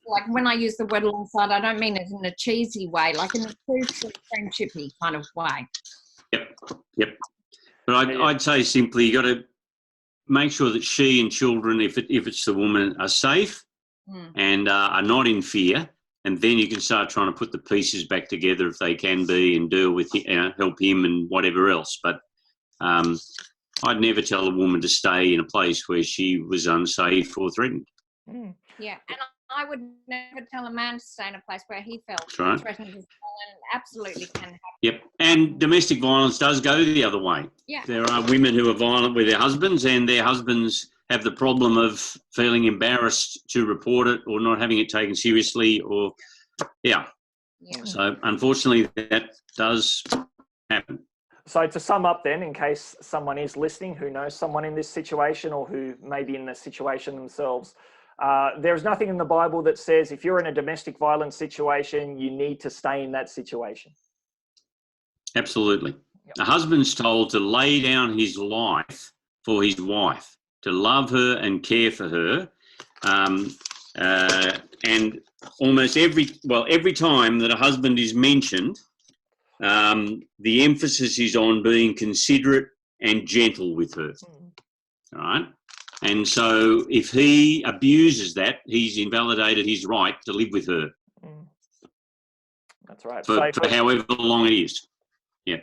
Speaker 3: Like, when I use the word alongside, I don't mean it in a cheesy way, like in a true friendshipy kind of way.
Speaker 2: Yep. But I'd say simply, you got to make sure that she and children, if it's the woman, are safe and are not in fear, and then you can start trying to put the pieces back together if they can be, and deal with help him and whatever else. But I'd never tell a woman to stay in a place where she was unsafe or threatened.
Speaker 3: Yeah, and I would never tell a man to stay in a place where he felt threatened as well, and absolutely can happen.
Speaker 2: Yep, and domestic violence does go the other way.
Speaker 3: Yeah.
Speaker 2: There are women who are violent with their husbands, and their husbands have the problem of feeling embarrassed to report it, or not having it taken seriously, or So unfortunately, that does happen.
Speaker 1: So to sum up then, in case someone is listening who knows someone in this situation or who may be in this situation themselves, there's nothing in the Bible that says if you're in a domestic violence situation, you need to stay in that situation.
Speaker 2: Absolutely.
Speaker 1: Yep.
Speaker 2: A husband's told to lay down his life for his wife, to love her and care for her. And almost every time that a husband is mentioned, the emphasis is on being considerate and gentle with her. All right. And so if he abuses that, he's invalidated his right to live with her.
Speaker 1: That's right.
Speaker 2: For however long it is. Yeah.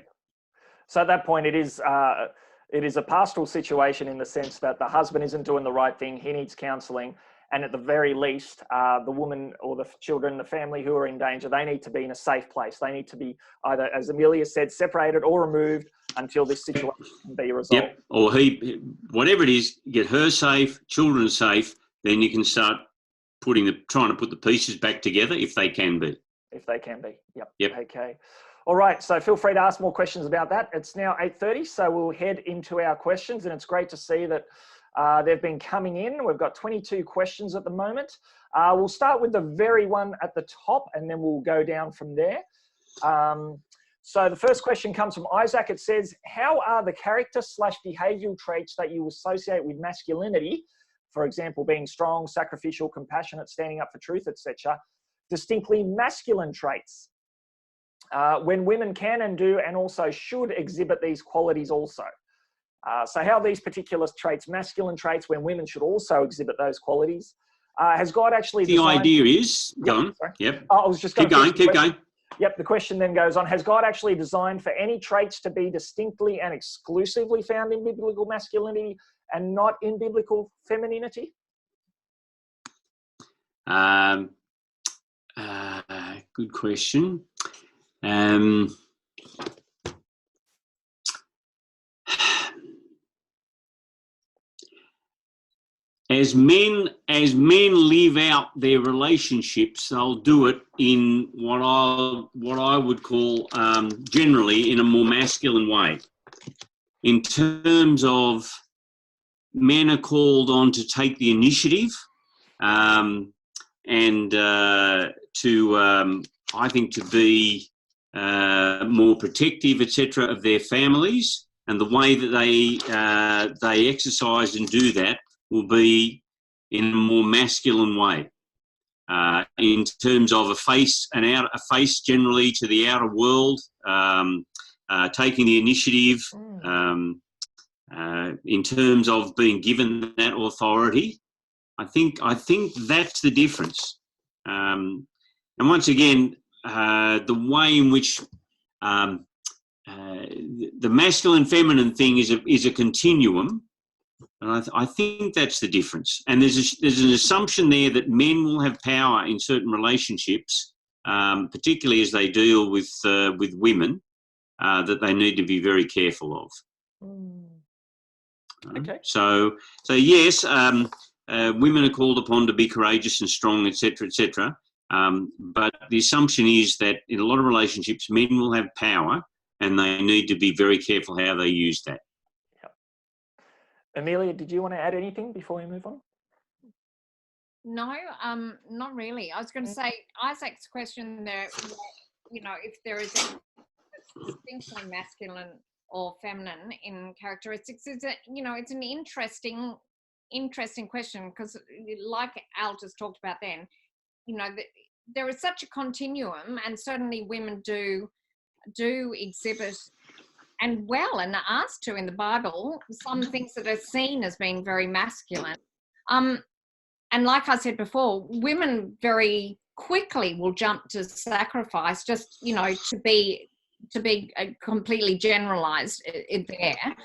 Speaker 1: So at that point, it is a pastoral situation in the sense that the husband isn't doing the right thing. He needs counselling. And at the very least, the woman or the children, the family who are in danger, they need to be in a safe place. They need to be either, as Amelia said, separated or removed until this situation can be resolved.
Speaker 2: Yep. Or whatever it is, get her safe, children safe, then you can start trying to put the pieces back together if they can be.
Speaker 1: If they can be. Yep.
Speaker 2: Yep.
Speaker 1: Okay. All right. So feel free to ask more questions about that. It's now 8:30, so we'll head into our questions, and it's great to see that they've been coming in. We've got 22 questions at the moment. We'll start with the very one at the top, and then we'll go down from there. So the first question comes from Isaac. It says, how are the character/behavioural traits that you associate with masculinity, for example, being strong, sacrificial, compassionate, standing up for truth, etc., distinctly masculine traits, when women can and do and also should exhibit these qualities also? So how are these particular traits masculine traits when women should also exhibit those qualities? Has God actually designed...
Speaker 2: The idea is...
Speaker 1: Yep,
Speaker 2: go on.
Speaker 1: sorry.
Speaker 2: Yep.
Speaker 1: I was just going to
Speaker 2: keep going.
Speaker 1: Yep, the question then goes on, has God actually designed for any traits to be distinctly and exclusively found in biblical masculinity and not in biblical femininity?
Speaker 2: Good question. As men live out their relationships, they'll do it in what I would call generally in a more masculine way. In terms of men are called on to take the initiative and I think to be more protective, etc., of their families, and the way that they exercise and do that will be in a more masculine way, in terms of a face generally to the outer world, taking the initiative, in terms of being given that authority. I think that's the difference. And once again, the way in which the masculine feminine thing is a continuum. And I think that's the difference. And there's an assumption there that men will have power in certain relationships, particularly as they deal with women, that they need to be very careful of.
Speaker 1: Okay.
Speaker 2: So yes, women are called upon to be courageous and strong, etc., etc. But the assumption is that in a lot of relationships, men will have power, and they need to be very careful how they use that.
Speaker 1: Amelia, did you want to add anything before we move on?
Speaker 3: No, not really. I was going to say Isaac's question there, if there is a distinction masculine or feminine in characteristics, it's an interesting question, because like Al just talked about then, there is such a continuum, and certainly women do exhibit, and are asked to in the Bible, some things that are seen as being very masculine. And like I said before, women very quickly will jump to sacrifice, just, to be completely generalized there.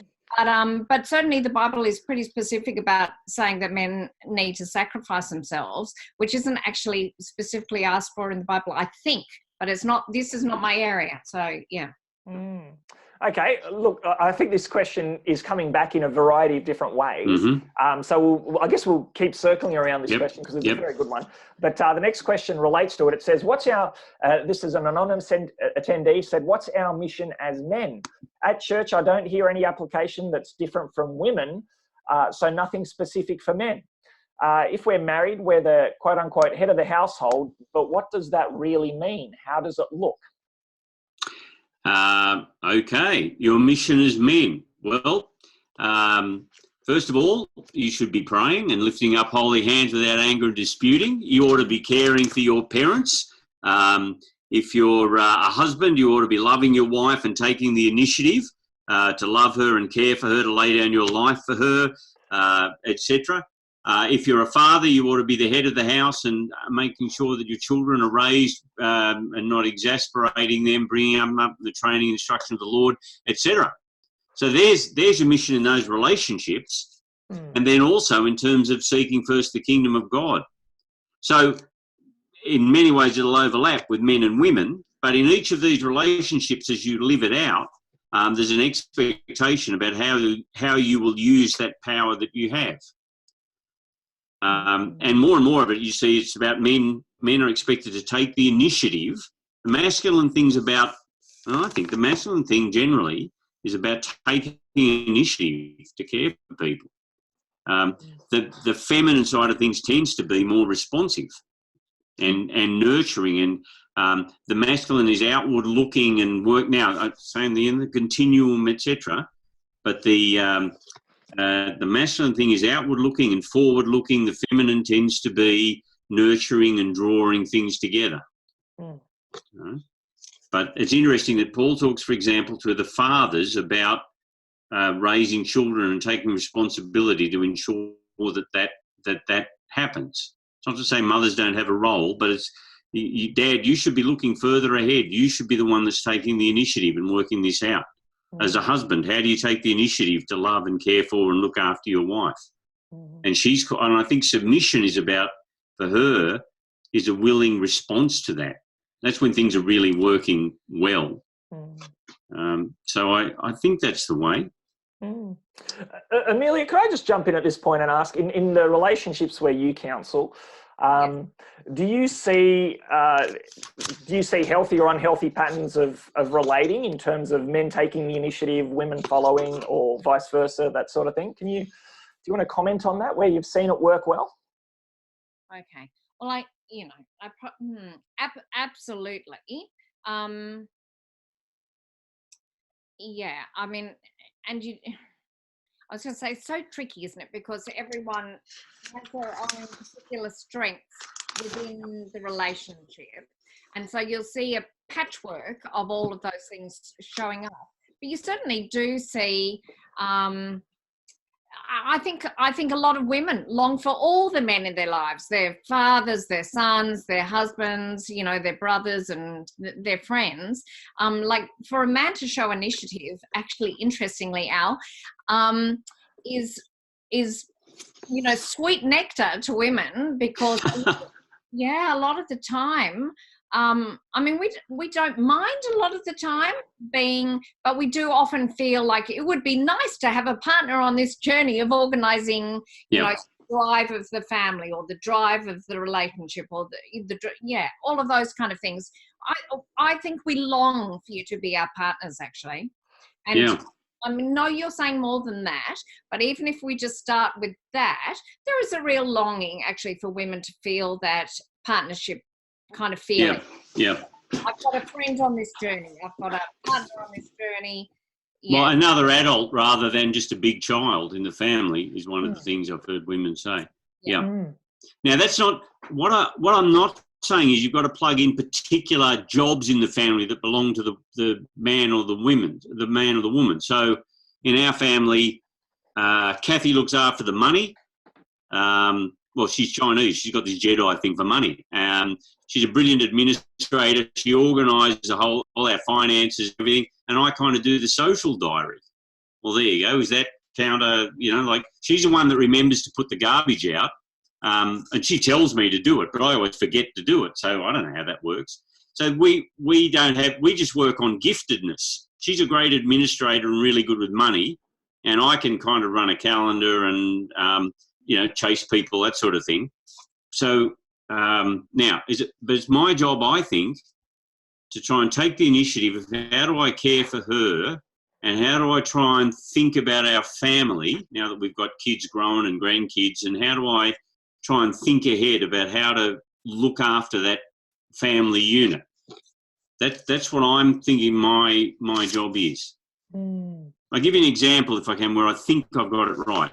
Speaker 3: But certainly the Bible is pretty specific about saying that men need to sacrifice themselves, which isn't actually specifically asked for in the Bible, I think, but this is not my area. So, yeah.
Speaker 1: Okay, look, I think this question is coming back in a variety of different ways. So I guess we'll keep circling around this question because it's a very good one. But the next question relates to it. It says, what's our, this is an anonymous attendee, said, what's our mission as men? At church, I don't hear any application that's different from women, so nothing specific for men. If we're married, we're the quote unquote head of the household, but what does that really mean? How does it look?
Speaker 2: Okay, your mission as men. Well, first of all, you should be praying and lifting up holy hands without anger and disputing. You ought to be caring for your parents. If you're a husband, you ought to be loving your wife and taking the initiative to love her and care for her, to lay down your life for her, etc. If you're a father, you ought to be the head of the house and making sure that your children are raised and not exasperating them, bringing them up the training and instruction of the Lord, etc. So there's your mission in those relationships. And then also in terms of seeking first the kingdom of God. So in many ways it'll overlap with men and women, but in each of these relationships as you live it out, there's an expectation about how you will use that power that you have. And more of it, you see, it's about men. Men are expected to take the initiative. The masculine thing's about, I think the masculine thing generally is about taking initiative to care for people. The feminine side of things tends to be more responsive and nurturing, and the masculine is outward looking and work. Now, saying the continuum, etc. But the masculine thing is outward looking and forward looking. The feminine tends to be nurturing and drawing things together. But it's interesting that Paul talks, for example, to the fathers about raising children and taking responsibility to ensure that happens. It's not to say mothers don't have a role, but it's, Dad, you should be looking further ahead. You should be the one that's taking the initiative and working this out. As a husband, how do you take the initiative to love and care for and look after your wife? And I think submission is about, for her, is a willing response to that. That's when things are really working well. So I think that's the way.
Speaker 1: Amelia, could I just jump in at this point and ask, in the relationships where you counsel, do you see healthy or unhealthy patterns of relating in terms of men taking the initiative, women following, or vice versa, that sort of thing? Do you want to comment on that, where you've seen it work well?
Speaker 3: Okay. Well, absolutely. Yeah, I mean, and I was going to say, it's so tricky, isn't it? Because everyone has their own particular strengths within the relationship. And so you'll see a patchwork of all of those things showing up. But you certainly do see, I think a lot of women long for all the men in their lives, their fathers, their sons, their husbands, their brothers and their friends. Like for a man to show initiative, actually, interestingly, Al, is sweet nectar to women, because a lot of the time, I mean, we don't mind a lot of the time but we do often feel like it would be nice to have a partner on this journey of organising, the drive of the family or the drive of the relationship or all of those kind of things. I think we long for you to be our partners, actually. And I mean, no, you're saying more than that, but even if we just start with that, there is a real longing actually for women to feel that partnership kind of feeling. I've got a friend on this journey. I've got a partner on this journey.
Speaker 2: Well, another adult rather than just a big child in the family is one of the things I've heard women say. Now, that's not what I'm not saying is you've got to plug in particular jobs in the family that belong to the man or the man or the woman. So in our family, Kathy looks after the money. Well, she's Chinese. She's got this Jedi thing for money. She's a brilliant administrator. She organises all our finances, everything, and I kind of do the social diary. Well, there you go. Is that counter? Like she's the one that remembers to put the garbage out, and she tells me to do it, but I always forget to do it. So I don't know how that works. So we just work on giftedness. she's a great administrator and really good with money, and I can kind of run a calendar and, chase people, that sort of thing. So now, but it's my job, I think, to try and take the initiative of how do I care for her and how do I try and think about our family now that we've got kids growing and grandkids, and how do I try and think ahead about how to look after that family unit. That's what I'm thinking my job is. I'll give you an example, if I can, where I think I've got it right.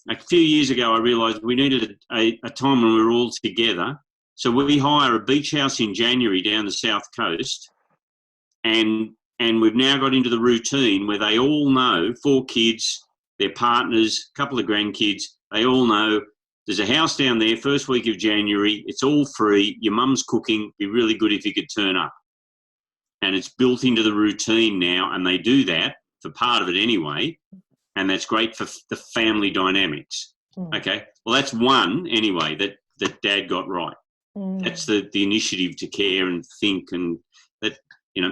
Speaker 2: A few years ago, I realised we needed a time when we were all together. So we hire a beach house in January down the south coast, and we've now got into the routine where they all know, 4 kids, their partners, a couple of grandkids, they all know there's a house down there, first week of January, it's all free, your mum's cooking, be really good if you could turn up. And it's built into the routine now, and they do that for part of it anyway, and that's great for the family dynamics. Okay, well, that's one anyway that Dad got right. That's the initiative to care and think, and that,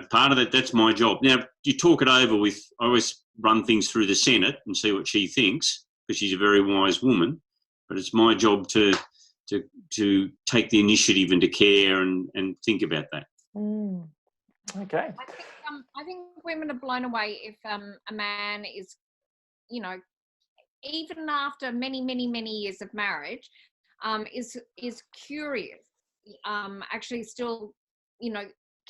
Speaker 2: part of that, that's my job. Now, you talk it over with, I always run things through the Senate and see what she thinks, because she's a very wise woman, but it's my job to take the initiative and to care and think about that.
Speaker 1: Okay.
Speaker 3: I think women are blown away if a man is, even after many, many, many years of marriage, is curious, actually still,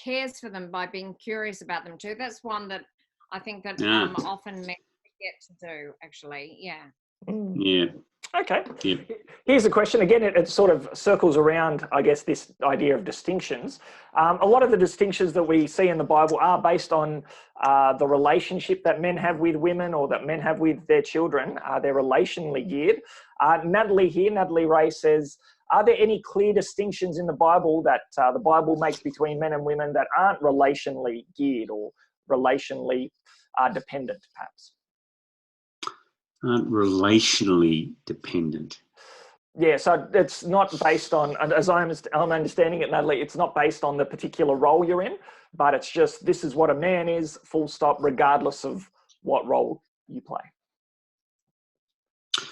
Speaker 3: cares for them by being curious about them too. That's one that I think that often men forget to do, actually. Yeah.
Speaker 2: Yeah.
Speaker 1: Okay.
Speaker 2: Yeah.
Speaker 1: Here's a question. Again, it sort of circles around, I guess, this idea of distinctions. A lot of the distinctions that we see in the Bible are based on the relationship that men have with women, or that men have with their children. They're relationally geared. Natalie Ray says, are there any clear distinctions in the Bible that the Bible makes between men and women that aren't relationally geared or relationally dependent, perhaps?
Speaker 2: Aren't relationally dependent.
Speaker 1: Yeah, so it's not based on, as I'm understanding it, Natalie, it's not based on the particular role you're in, but it's just, this is what a man is, full stop, regardless of what role you play.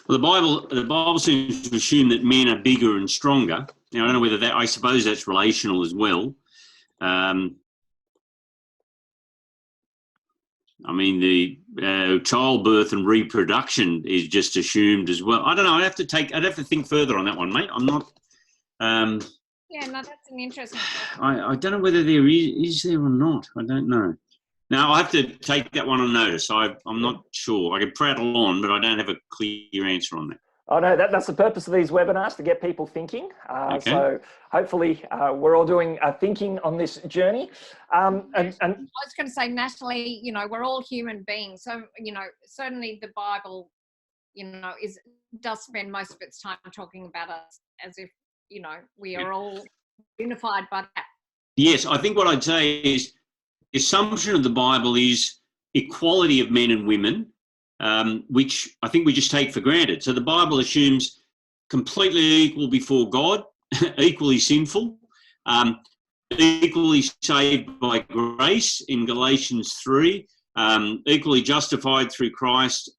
Speaker 2: Well, the Bible seems to assume that men are bigger and stronger. Now, I don't know whether I suppose that's relational as well. The childbirth and reproduction is just assumed as well. I don't know. I'd have to think further on that one, mate. I'm not.
Speaker 3: Yeah, no, that's an interesting question.
Speaker 2: I don't know whether there is there or not. I don't know. Now, I have to take that one on notice. I'm not sure. I can prattle on, but I don't have a clear answer on that.
Speaker 1: Oh, no, that's the purpose of these webinars, to get people thinking.
Speaker 2: Okay.
Speaker 1: So hopefully we're all doing thinking on this journey. And
Speaker 3: I was going to say, Natalie, we're all human beings. So, certainly the Bible, does spend most of its time talking about us as if, we are all unified by that.
Speaker 2: Yes, I think what I'd say is the assumption of the Bible is equality of men and women, which I think we just take for granted. So the Bible assumes completely equal before God, equally sinful, equally saved by grace in Galatians 3, equally justified through Christ,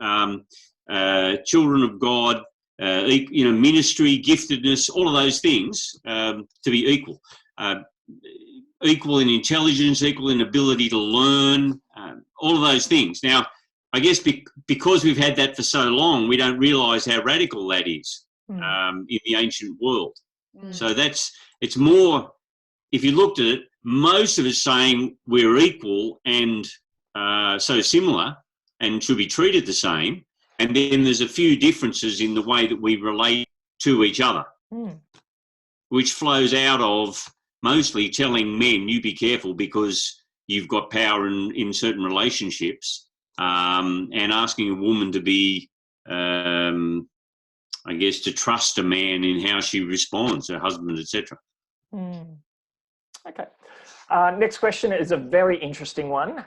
Speaker 2: children of God, ministry, giftedness, all of those things to be equal. Equal in intelligence, equal in ability to learn, all of those things. Now, I guess because we've had that for so long, we don't realise how radical that is in the ancient world. So it's more, if you looked at it, most of it's saying we're equal and so similar and should be treated the same. And then there's a few differences in the way that we relate to each other, which flows out of mostly telling men, you be careful because you've got power in certain relationships, and asking a woman to be, to trust a man in how she responds, her husband, etc.
Speaker 1: Okay. Next question is a very interesting one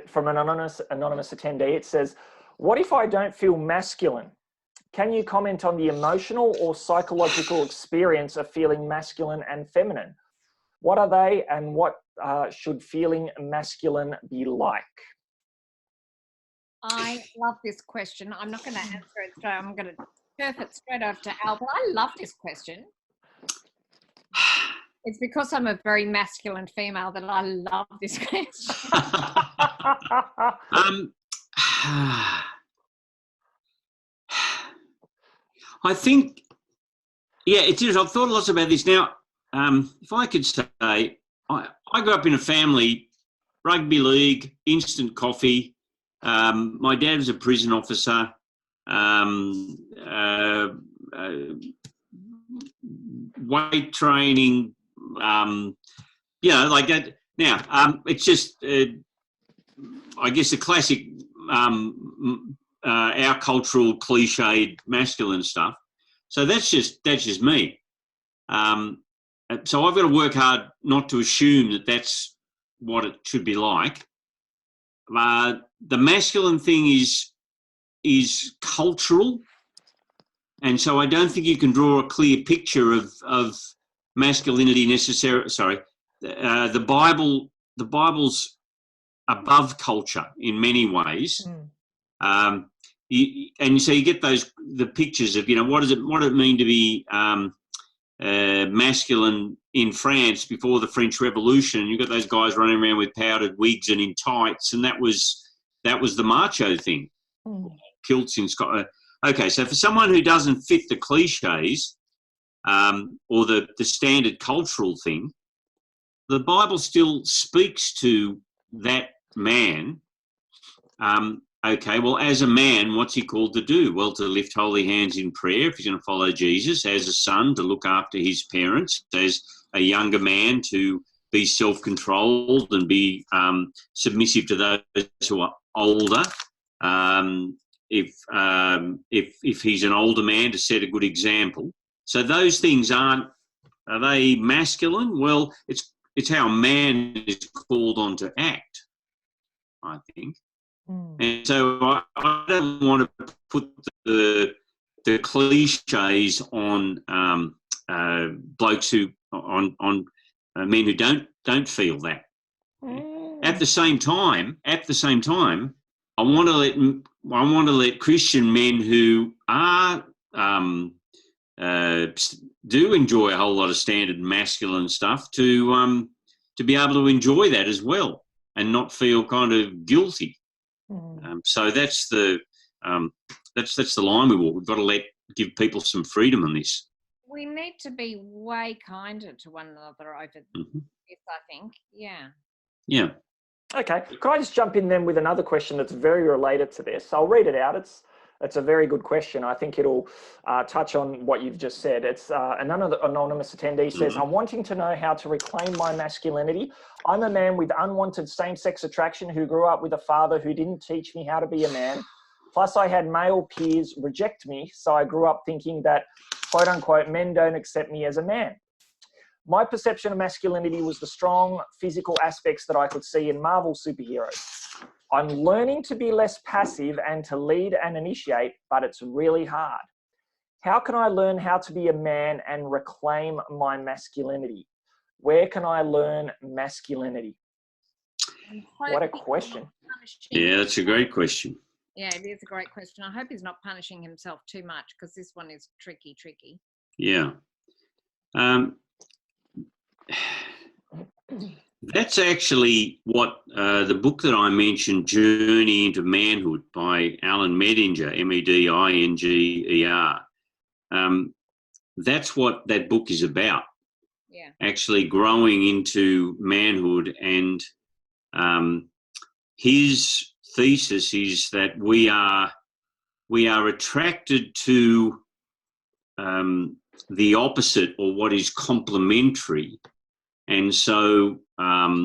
Speaker 1: from an anonymous attendee. It says, what if I don't feel masculine? Can you comment on the emotional or psychological experience of feeling masculine and feminine? What are they, and what should feeling masculine be like?
Speaker 3: I love this question. I'm not going to answer it straight. I'm going to turf it straight over to Al, but I love this question. It's because I'm a very masculine female that I love this question.
Speaker 2: I think, yeah, it is. I've thought lots about this. Now, if I could say, I grew up in a family, rugby league, instant coffee. My dad was a prison officer. Weight training, like that. Now, it's just, I guess, the classic, our cultural cliched masculine stuff. So that's just me. So I've got to work hard not to assume that that's what it should be like. The masculine thing is cultural, and so I don't think you can draw a clear picture of masculinity necessarily. Sorry, the Bible's above culture in many ways. And so you get the pictures of, what does it mean to be masculine in France before the French Revolution. You've got those guys running around with powdered wigs and in tights, and that was the macho thing. Kilts in Scotland. Okay, so for someone who doesn't fit the cliches or the standard cultural thing, the Bible still speaks to that man. Okay, well, as a man, what's he called to do? Well, to lift holy hands in prayer if he's going to follow Jesus. As a son, to look after his parents. As a younger man, to be self-controlled and be submissive to those who are older. If he's an older man, to set a good example. So those things are they masculine? Well, it's how a man is called on to act, I think. And so I don't want to put the cliches on blokes on men who don't feel that. At the same time, I want to let Christian men who are do enjoy a whole lot of standard masculine stuff to be able to enjoy that as well and not feel kind of guilty. So that's the line we walk. We've got to give people some freedom on this.
Speaker 3: We need to be way kinder to one another over this, I think. Yeah.
Speaker 2: Yeah.
Speaker 1: Okay. Could I just jump in then with another question that's very related to this? I'll read it out. It's a very good question. I think it'll touch on what you've just said. It's another anonymous attendee says, I'm wanting to know how to reclaim my masculinity. I'm a man with unwanted same-sex attraction who grew up with a father who didn't teach me how to be a man. Plus, I had male peers reject me, so I grew up thinking that, quote unquote, men don't accept me as a man. My perception of masculinity was the strong physical aspects that I could see in Marvel superheroes. I'm learning to be less passive and to lead and initiate, but it's really hard. How can I learn how to be a man and reclaim my masculinity? Where can I learn masculinity? What a question.
Speaker 2: Yeah, that's a great question.
Speaker 3: Yeah, it is a great question. I hope he's not punishing himself too much because this one is tricky.
Speaker 2: Yeah. That's actually what the book that I mentioned, Journey into Manhood by Alan Medinger, Medinger. That's what that book is about.
Speaker 3: Yeah.
Speaker 2: Actually growing into manhood, and his thesis is that we are attracted to the opposite or what is complementary. And so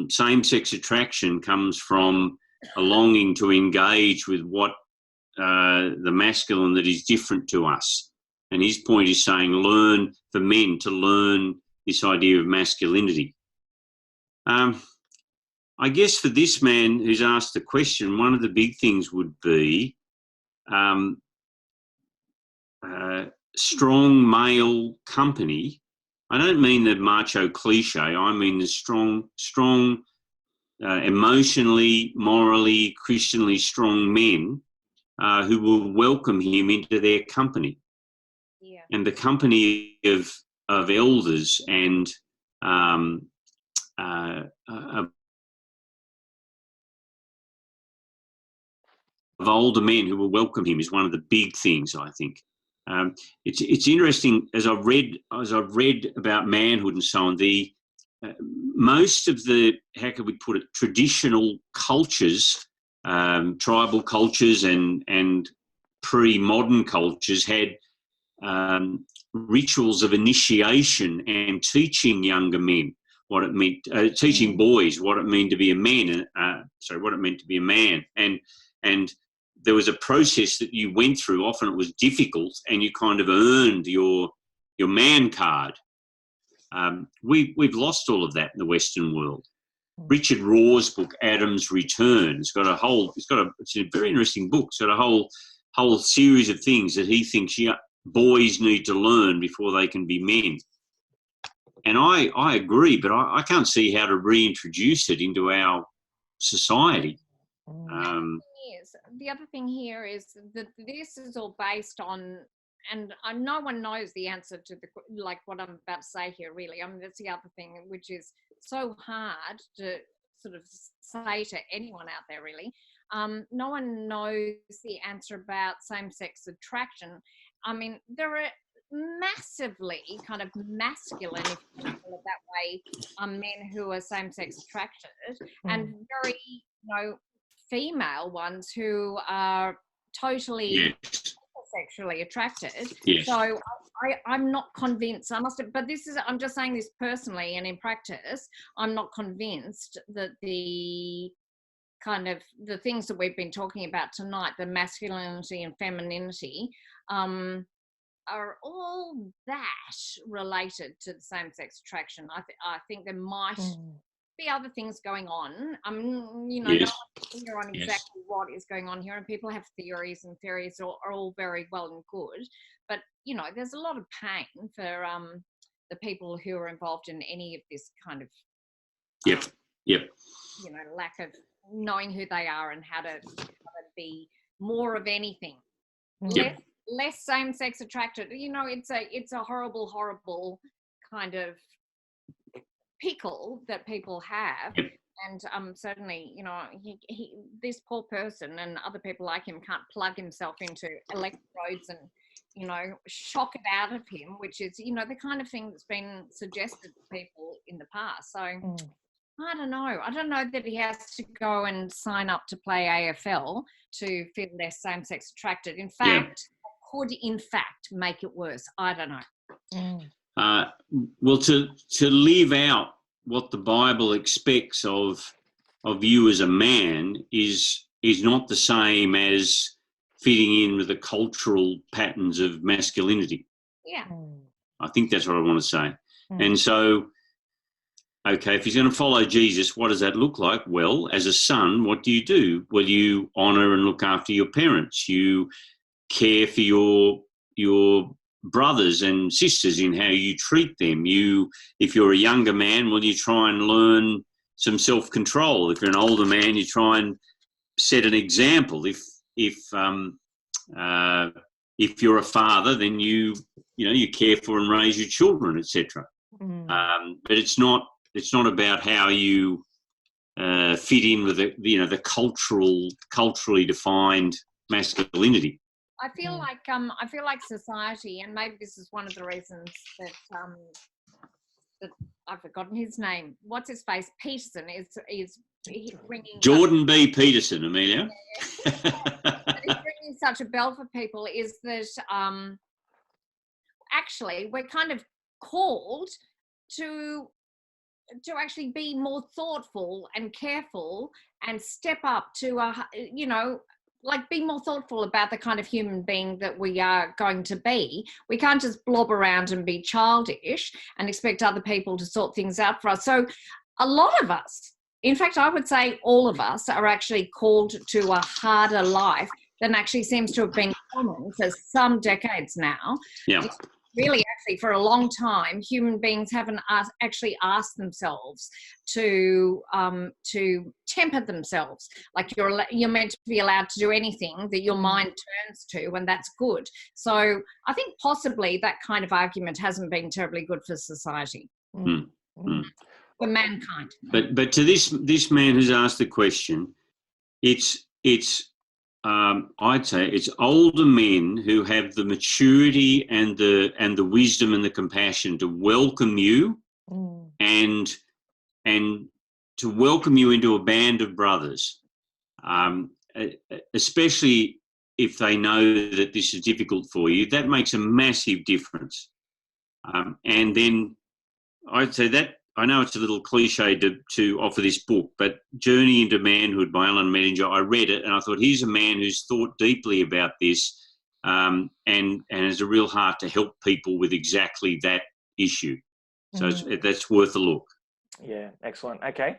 Speaker 2: same-sex attraction comes from a longing to engage with what the masculine that is different to us. And his point is saying for men to learn this idea of masculinity. I guess for this man who's asked the question, one of the big things would be strong male company I don't mean the macho cliche. I mean the strong, emotionally, morally, Christianly strong men who will welcome him into their company.
Speaker 3: Yeah.
Speaker 2: And the company of elders and of older men who will welcome him is one of the big things, I think. It's interesting as I've read about manhood and so on. Most of the, how could we put it, traditional cultures, tribal cultures and pre-modern cultures had rituals of initiation and teaching younger men what it meant, teaching boys what it meant to be a man. What it meant to be a man, and there was a process that you went through. Often it was difficult, and you kind of earned your man card. We've lost all of that in the Western world. Richard Raw's book Adam's Return, it's a very interesting book. It's got a whole series of things that he thinks boys need to learn before they can be men. And I agree, but I can't see how to reintroduce it into our society.
Speaker 3: The other thing here is that this is all based on, and no one knows the answer to what I'm about to say here, really. I mean, that's the other thing, which is so hard to sort of say to anyone out there, really. No one knows the answer about same-sex attraction. I mean, there are massively kind of masculine, if you call it that way, men who are same-sex attracted, and very, female ones who are totally sexually attracted.
Speaker 2: Yes.
Speaker 3: So I'm not convinced. I'm just saying this personally, and in practice, I'm not convinced that the kind of the things that we've been talking about tonight, the masculinity and femininity, are all that related to the same-sex attraction. I think there might be other things going on. No one's clear on exactly what is going on here, and people have theories, and theories are all very well and good. But, there's a lot of pain for the people who are involved in any of this kind of lack of knowing who they are and how to be more of anything. Less same-sex attracted. It's a horrible kind of pickle that people have. And certainly, this poor person and other people like him can't plug himself into electrodes and, shock it out of him, which is, the kind of thing that's been suggested to people in the past. So I don't know. I don't know that he has to go and sign up to play AFL to feel less same-sex attracted. In fact, could in fact make it worse. I don't know.
Speaker 2: Well, to live out what the Bible expects of you as a man is not the same as fitting in with the cultural patterns of masculinity.
Speaker 3: Yeah.
Speaker 2: I think that's what I want to say. And so, okay, if he's going to follow Jesus, what does that look like? Well, as a son, what do? Well, you honour and look after your parents. You care for your brothers and sisters in how you treat them. If you're a younger man, well, you try and learn some self-control. If you're an older man, you try and set an example. If you're a father, then you care for and raise your children, etc. But it's not about how you fit in with the culturally defined masculinity.
Speaker 3: I feel like society, and maybe this is one of the reasons that I've forgotten his name. What's his face? Peterson is ringing.
Speaker 2: Jordan B. Peterson, Amelia.
Speaker 3: He's ringing such a bell for people. Is that actually we're kind of called to actually be more thoughtful and careful and step up to be more thoughtful about the kind of human being that we are going to be. We can't just blob around and be childish and expect other people to sort things out for us. So a lot of us, in fact, I would say all of us, are actually called to a harder life than actually seems to have been common for some decades now.
Speaker 2: Yeah.
Speaker 3: really actually for a long time, human beings haven't actually asked themselves to temper themselves. Like you're meant to be allowed to do anything that your mind turns to, and that's good. So I think possibly that kind of argument hasn't been terribly good for society, for mankind.
Speaker 2: But to this man who's asked the question, it's I'd say it's older men who have the maturity and the wisdom and the compassion to welcome you and to welcome you into a band of brothers, especially if they know that this is difficult for you. That makes a massive difference. And then I'd say that, I know it's a little cliche to offer this book, but Journey into Manhood by Alan Medinger, I read it and I thought, here's a man who's thought deeply about this and has a real heart to help people with exactly that issue. So that's worth a look.
Speaker 1: Yeah, excellent. Okay.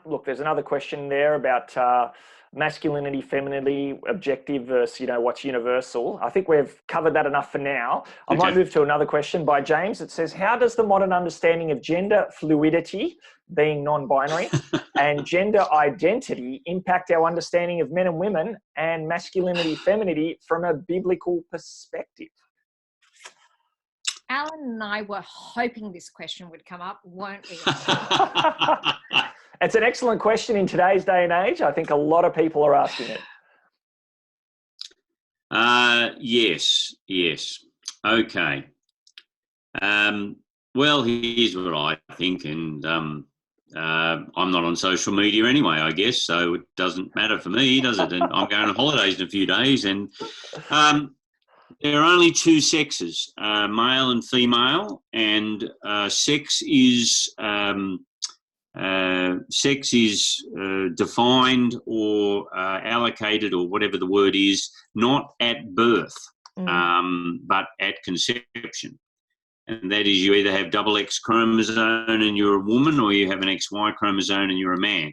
Speaker 1: Look, there's another question there about masculinity, femininity, objective versus, what's universal. I think we've covered that enough for now. I might move to another question by James. It says, how does the modern understanding of gender fluidity, being non-binary, and gender identity impact our understanding of men and women and masculinity, femininity from a biblical perspective?
Speaker 3: Alan and I were hoping this question would come up, weren't we?
Speaker 1: It's an excellent question in today's day and age. I think a lot of people are asking it.
Speaker 2: Yes. Okay. Well, here's what I think, and I'm not on social media anyway, I guess, so it doesn't matter for me, does it? And I'm going on holidays in a few days, and there are only two sexes, male and female, and sex is defined or allocated, or whatever the word is, not at birth, but at conception. And that is, you either have double X chromosome and you're a woman, or you have an XY chromosome and you're a man.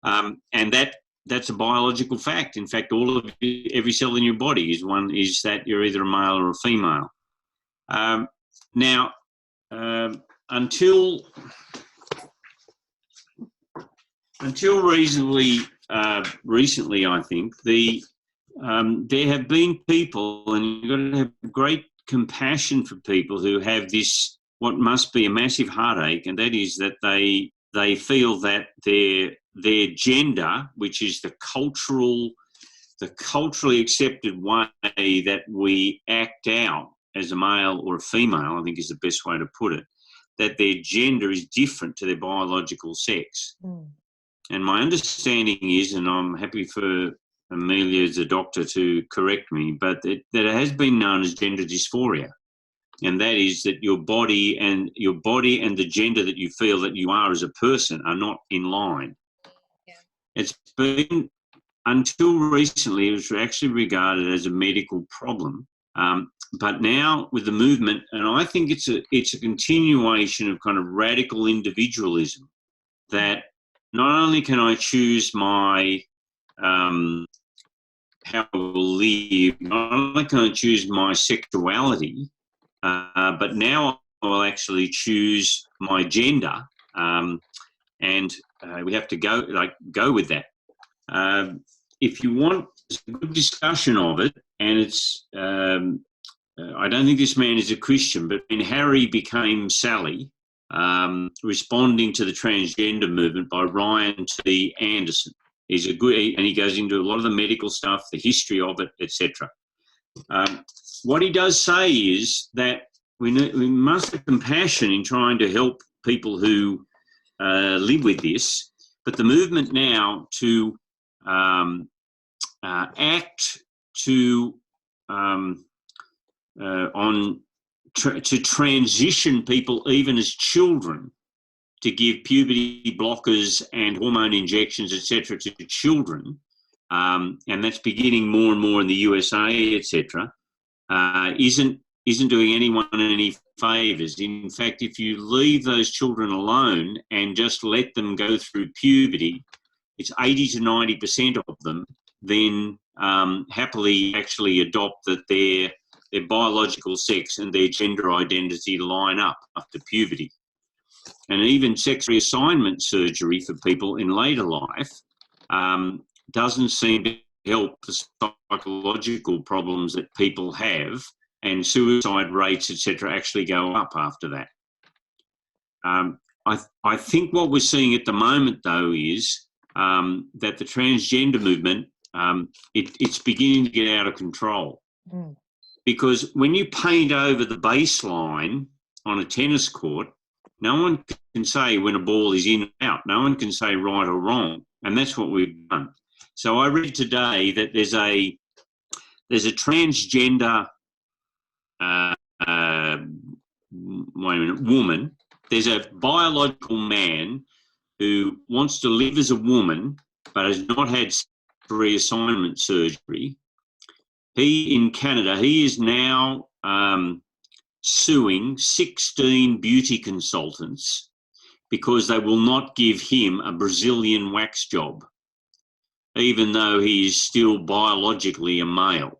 Speaker 2: And that's a biological fact. In fact, every cell in your body is that you're either a male or a female. Now, until reasonably recently, I think there have been people, and you've got to have great compassion for people who have this, what must be a massive heartache, and that is that they feel that their gender, which is the culturally accepted way that we act out as a male or a female, I think is the best way to put it, that their gender is different to their biological sex. And my understanding is, and I'm happy for Amelia as a doctor to correct me, but that it has been known as gender dysphoria. And that is that your body and the gender that you feel that you are as a person are not in line. Yeah. It's been, until recently, it was actually regarded as a medical problem. But now with the movement, and I think it's a continuation of kind of radical individualism, that not only can I choose my how I will live, not only can I choose my sexuality, but now I will actually choose my gender, and we have to go with that. If you want a good discussion of it, and it's, I don't think this man is a Christian, but when Harry became Sally, responding to the transgender movement by Ryan T. Anderson. And he goes into a lot of the medical stuff, the history of it, etc. What he does say is that we must have compassion in trying to help people who live with this, but the movement now to act to transition people even as children, to give puberty blockers and hormone injections, etc., to children, and that's beginning more and more in the USA, etc., isn't doing anyone any favours. In fact, if you leave those children alone and just let them go through puberty, it's 80 to 90% of them then happily actually adopt that their their biological sex and their gender identity line up after puberty. And even sex reassignment surgery for people in later life doesn't seem to help the psychological problems that people have, and suicide rates, etc., actually go up after that. I think what we're seeing at the moment, though, is that the transgender movement, it's beginning to get out of control. Because when you paint over the baseline on a tennis court, no one can say when a ball is in or out. No one can say right or wrong, and that's what we've done. So I read today that there's a transgender woman. There's a biological man who wants to live as a woman but has not had reassignment surgery. In Canada, he is now suing 16 beauty consultants because they will not give him a Brazilian wax job, even though he is still biologically a male.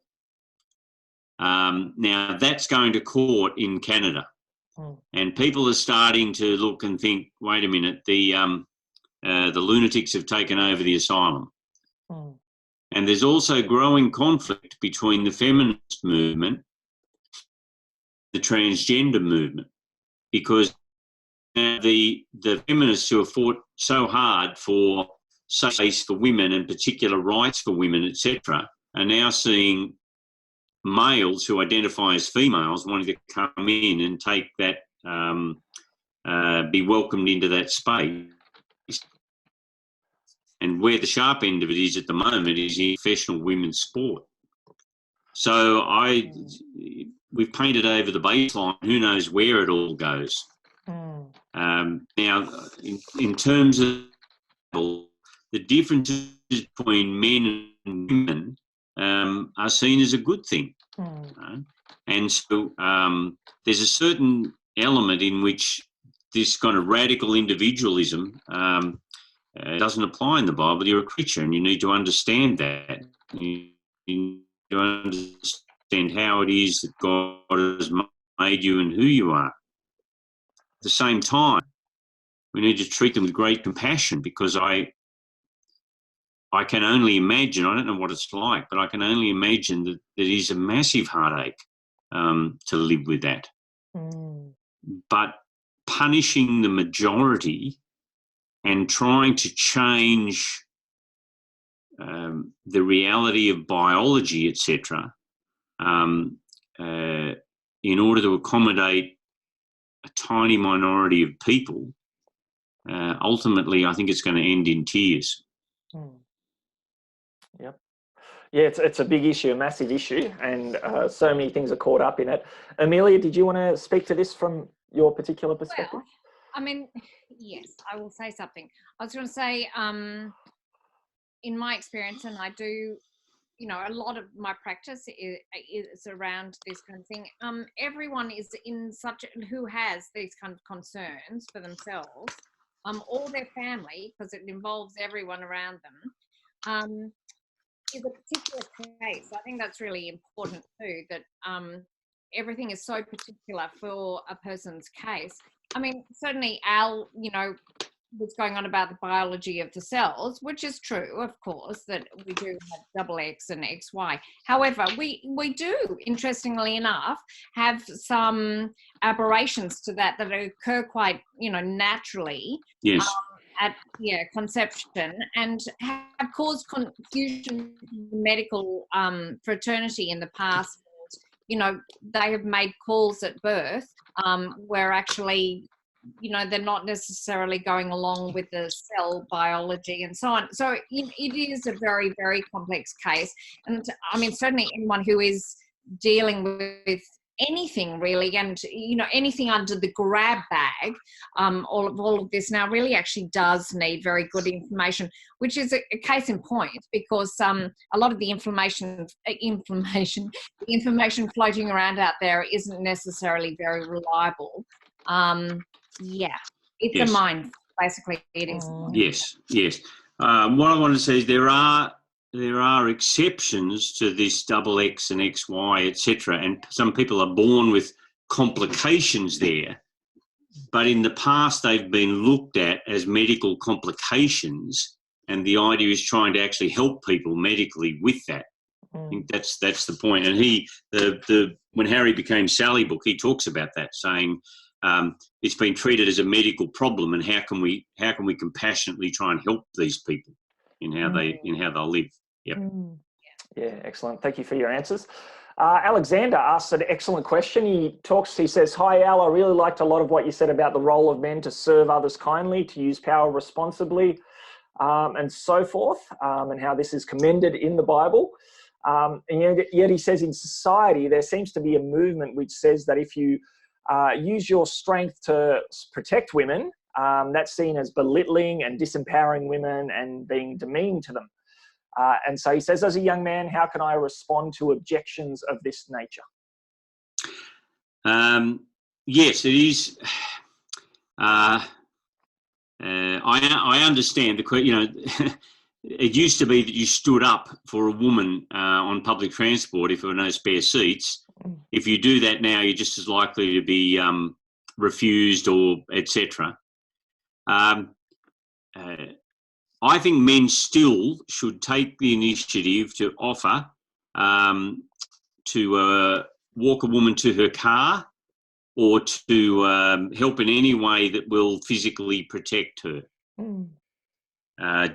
Speaker 2: Now, that's going to court in Canada. And people are starting to look and think, wait a minute, the lunatics have taken over the asylum. And there's also growing conflict between the feminist movement, the transgender movement, because the feminists who have fought so hard for space for women and particular rights for women, etc., are now seeing males who identify as females wanting to come in and take that, be welcomed into that space. And where the sharp end of it is at the moment is in professional women's sport. So we've painted over the baseline. Who knows where it all goes? Now, in terms of the differences between men and women are seen as a good thing. And so there's a certain element in which this kind of radical individualism doesn't apply in the Bible. You're a creature and you need to understand that. You need to understand how it is that God has made you and who you are. At the same time, we need to treat them with great compassion, because I can only imagine, I don't know what it's like, but I can only imagine that it is a massive heartache to live with that. But punishing the majority and trying to change the reality of biology, etc., in order to accommodate a tiny minority of people, ultimately I think it's going to end in tears.
Speaker 1: Yep. Yeah, it's a big issue, a massive issue, and so many things are caught up in it. Amelia, did you want to speak to this from your particular perspective?
Speaker 3: Well, I mean, yes, I will say something. I was going to say, in my experience, and I do, you know, a lot of my practice is around this kind of thing. Everyone is in who has these kind of concerns for themselves, or their family, because it involves everyone around them. Is a particular case. I think that's really important too, that everything is so particular for a person's case. I mean, certainly Al, you know, was going on about the biology of the cells, which is true, of course, that we do have double X and XY. However, we do, interestingly enough, have some aberrations to that occur quite, you know, naturally.
Speaker 2: Yes.
Speaker 3: At conception, and have caused confusion in the medical fraternity in the past. You know, they have made calls at birth where actually, you know, they're not necessarily going along with the cell biology and so on. So it is a very, very complex case. And I mean, certainly anyone who is dealing with anything really, and you know, anything under the grab bag, all of this now really actually does need very good information, which is a case in point, because a lot of the information floating around out there isn't necessarily very reliable. It's a mine, basically. It is.
Speaker 2: Yes. What I want to say is there are there are exceptions to this double X and XY, etc. And some people are born with complications there. But in the past, they've been looked at as medical complications, and the idea is trying to actually help people medically with that. I think that's the point. And when Harry Became Sally book, he talks about that, saying it's been treated as a medical problem, and how can we compassionately try and help these people in how they'll live. Yep.
Speaker 1: Yeah, excellent. Thank you for your answers. Alexander asks an excellent question. He says, "Hi Al, I really liked a lot of what you said about the role of men to serve others kindly, to use power responsibly, and so forth, and how this is commended in the Bible. And yet he says in society, there seems to be a movement which says that if you use your strength to protect women, that's seen as belittling and disempowering women and being demeaning to them. And so he says, as a young man, how can I respond to objections of this nature?"
Speaker 2: Yes, it is. I understand it used to be that you stood up for a woman on public transport if there were no spare seats. If you do that now, you're just as likely to be refused or etc. I think men still should take the initiative to offer to walk a woman to her car, or to help in any way that will physically protect her.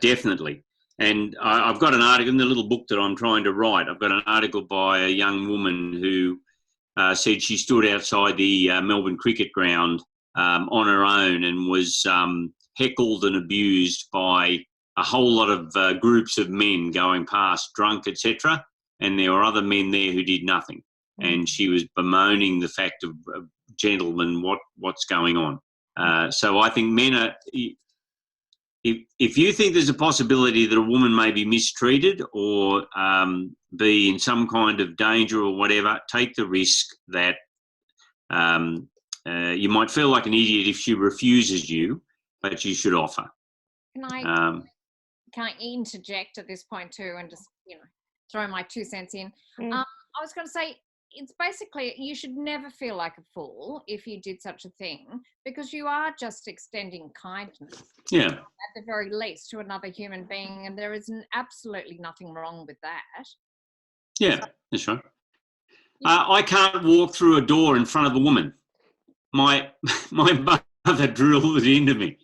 Speaker 2: Definitely. And I've got an article in the little book that I'm trying to write. I've got an article by a young woman who said she stood outside the Melbourne cricket ground on her own and was heckled and abused by a whole lot of groups of men going past, drunk, etc. And there were other men there who did nothing. And she was bemoaning the fact of gentlemen, what's going on. So I think men are... If you think there's a possibility that a woman may be mistreated or be in some kind of danger or whatever, take the risk that you might feel like an idiot if she refuses you, but you should offer.
Speaker 3: Can I interject at this point too and just, throw my 2 cents in? I was going to say, it's basically, you should never feel like a fool if you did such a thing, because you are just extending kindness.
Speaker 2: Yeah.
Speaker 3: At the very least, to another human being, and there is absolutely nothing wrong with that.
Speaker 2: Yeah, that's right. I can't walk through a door in front of a woman. My mother drilled it into me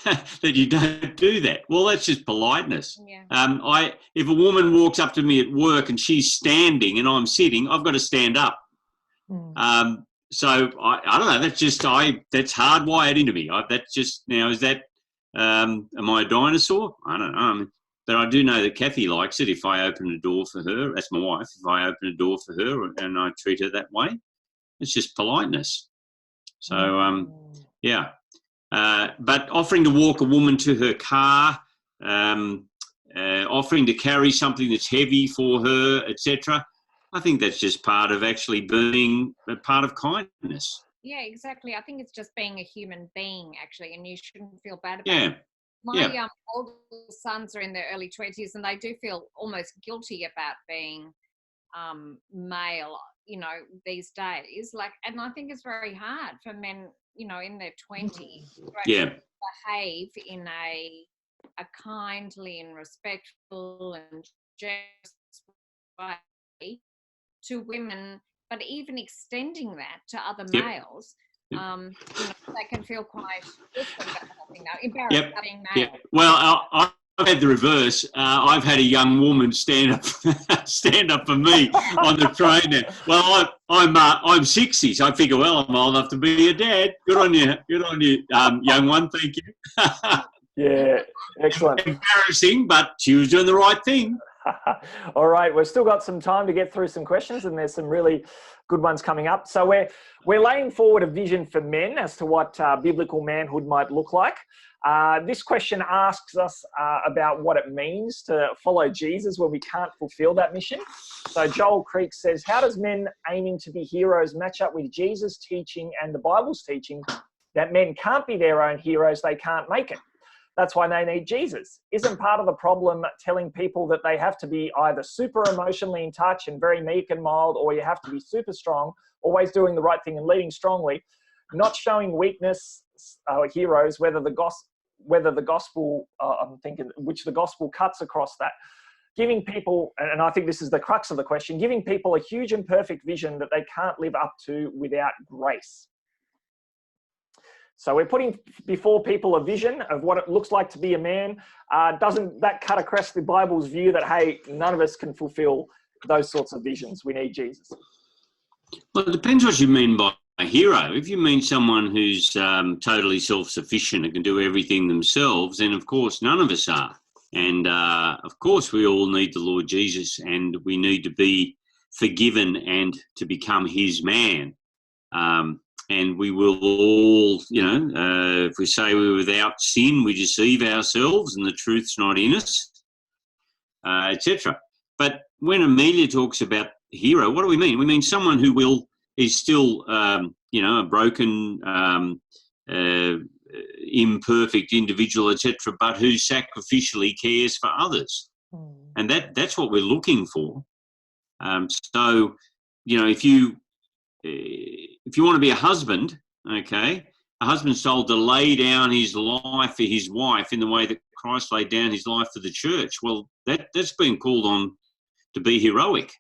Speaker 2: that you don't do that. Well, that's just politeness.
Speaker 3: Yeah.
Speaker 2: If a woman walks up to me at work and she's standing and I'm sitting, I've got to stand up. So I don't know. That's hardwired into me. That's just now. Is that? Am I a dinosaur? I don't know. But I do know that Kathy likes it if I open a door for her. That's my wife. If I open a door for her and I treat her that way, it's just politeness. So yeah. But offering to walk a woman to her car, offering to carry something that's heavy for her, etc., I think that's just part of actually being a part of kindness.
Speaker 3: Yeah, exactly. I think it's just being a human being, actually, and you shouldn't feel bad about it. My older sons are in their early 20s, and they do feel almost guilty about being male, these days. And I think it's very hard for men, in their 20s to actually behave in a kindly and respectful and generous way to women, but even extending that to other males, they can feel quite embarrassed about being male.
Speaker 2: Well, I've had the reverse. I've had a young woman stand up for me on the train. Now. Well, I'm 60, so I figure, well, I'm old enough to be a dad. Good on you, young one. Thank you.
Speaker 1: Yeah, excellent.
Speaker 2: Embarrassing, but she was doing the right thing.
Speaker 1: All right, we've still got some time to get through some questions, and there's some really good ones coming up. So we're laying forward a vision for men as to what biblical manhood might look like. This question asks us about what it means to follow Jesus when we can't fulfill that mission. So Joel Creek says, how does men aiming to be heroes match up with Jesus' teaching and the Bible's teaching that men can't be their own heroes, they can't make it? That's why they need Jesus. Isn't part of the problem telling people that they have to be either super emotionally in touch and very meek and mild, or you have to be super strong, always doing the right thing and leading strongly, not showing weakness, heroes, whether the gospel, I'm thinking, which the gospel cuts across that. Giving people, and I think this is the crux of the question, giving people a huge and perfect vision that they can't live up to without grace. So we're putting before people a vision of what it looks like to be a man. Doesn't that cut across the Bible's view that, hey, none of us can fulfill those sorts of visions? We need Jesus.
Speaker 2: Well, it depends what you mean by a hero. If you mean someone who's totally self-sufficient and can do everything themselves, then of course none of us are. And of course we all need the Lord Jesus, and we need to be forgiven and to become his man. And we will all, if we say we're without sin, we deceive ourselves and the truth's not in us, etc. But when Amelia talks about hero, what do we mean? We mean someone who is still, a broken, imperfect individual, etc., but who sacrificially cares for others. And that's what we're looking for. So, if you want to be a husband, okay, a husband's told to lay down his life for his wife in the way that Christ laid down his life for the church. Well, that's been called on to be heroic.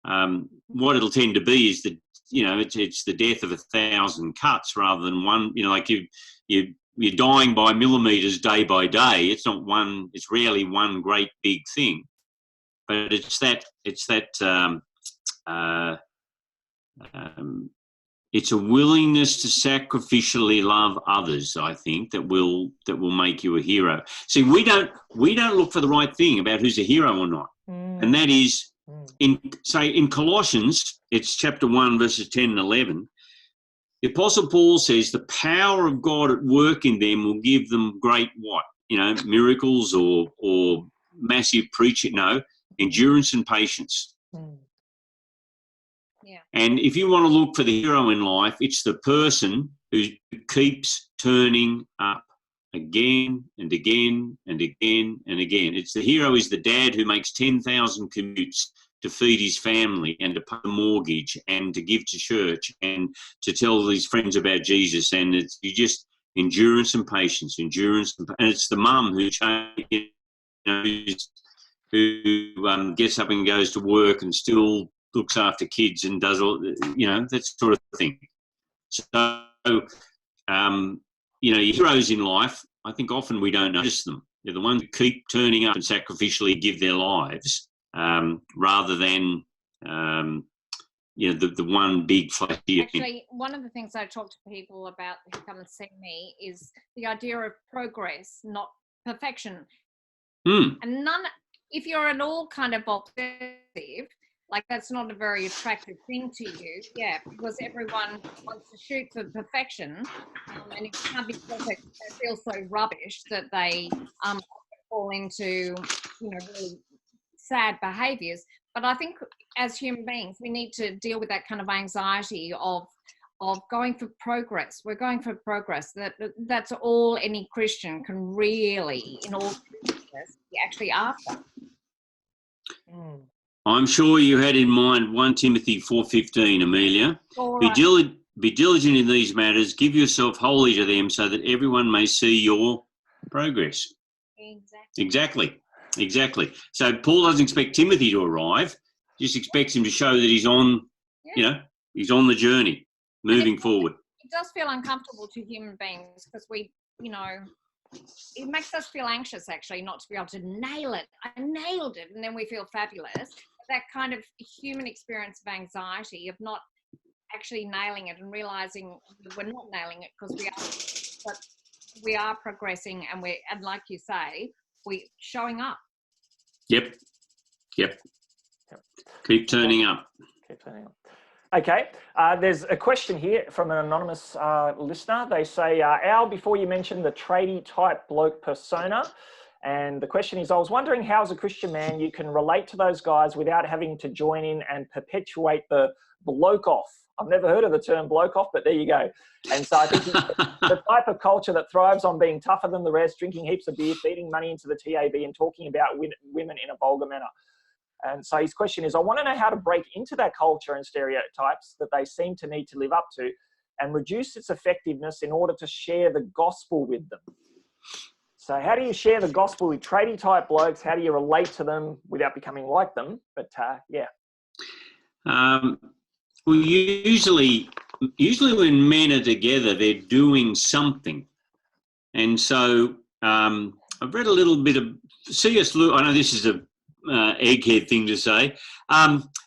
Speaker 2: What it'll tend to be is that, it's the death of 1,000 cuts rather than one, like you're dying by millimetres day by day. It's rarely one great big thing, but it's a willingness to sacrificially love others, I think, that will make you a hero. See, we don't look for the right thing about who's a hero or not. And that is, in Colossians, it's chapter 1, verses 10 and 11, the Apostle Paul says the power of God at work in them will give them great what? Miracles or massive preaching? No, endurance and patience.
Speaker 3: Yeah.
Speaker 2: And if you want to look for the hero in life, it's the person who keeps turning up again and again and again and again. It's the hero is the dad who makes 10,000 commutes to feed his family and to pay the mortgage and to give to church and to tell his friends about Jesus. And it's just endurance and patience, and it's the mum who gets up and goes to work and still looks after kids and does all, that sort of thing. So, your heroes in life, I think often we don't notice them. They're the ones who keep turning up and sacrificially give their lives, rather than, the one big flashy.
Speaker 3: Actually, one of the things I talk to people about who come and see me is the idea of progress, not perfection. And if you're at all kind of obsessive, like that's not a very attractive thing to you, because everyone wants to shoot for perfection, and if you can't be perfect, they feel so rubbish that they fall into, really sad behaviours. But I think as human beings, we need to deal with that kind of anxiety of going for progress. We're going for progress. That's all any Christian can really, in all seriousness, be actually after.
Speaker 2: I'm sure you had in mind 1 Timothy 4:15, Amelia. Right. Be diligent in these matters. Give yourself wholly to them so that everyone may see your progress. Exactly. So Paul doesn't expect Timothy to arrive. Just expects him to show that he's on, he's on the journey, moving forward.
Speaker 3: It does feel uncomfortable to human beings because we, it makes us feel anxious, actually, not to be able to nail it. I nailed it, and then we feel fabulous. That kind of human experience of anxiety, of not actually nailing it and realising that we're not nailing it because we are progressing, and like you say, we're showing up.
Speaker 2: Yep. Keep turning up.
Speaker 1: Okay, there's a question here from an anonymous listener. They say, Al, before you mentioned the tradie type bloke persona, and the question is, I was wondering how as a Christian man you can relate to those guys without having to join in and perpetuate the bloke off I've never heard of the term bloke off, but there you go. And so I think the type of culture that thrives on being tougher than the rest, drinking heaps of beer, feeding money into the TAB and talking about women in a vulgar manner. And so his question is, I want to know how to break into that culture and stereotypes that they seem to need to live up to and reduce its effectiveness in order to share the gospel with them. So how do you share the gospel with tradie type blokes? How do you relate to them without becoming like them? But yeah.
Speaker 2: Well, usually when men are together, they're doing something. And so I've read a little bit of C.S. Lewis. I know this is a egghead thing to say.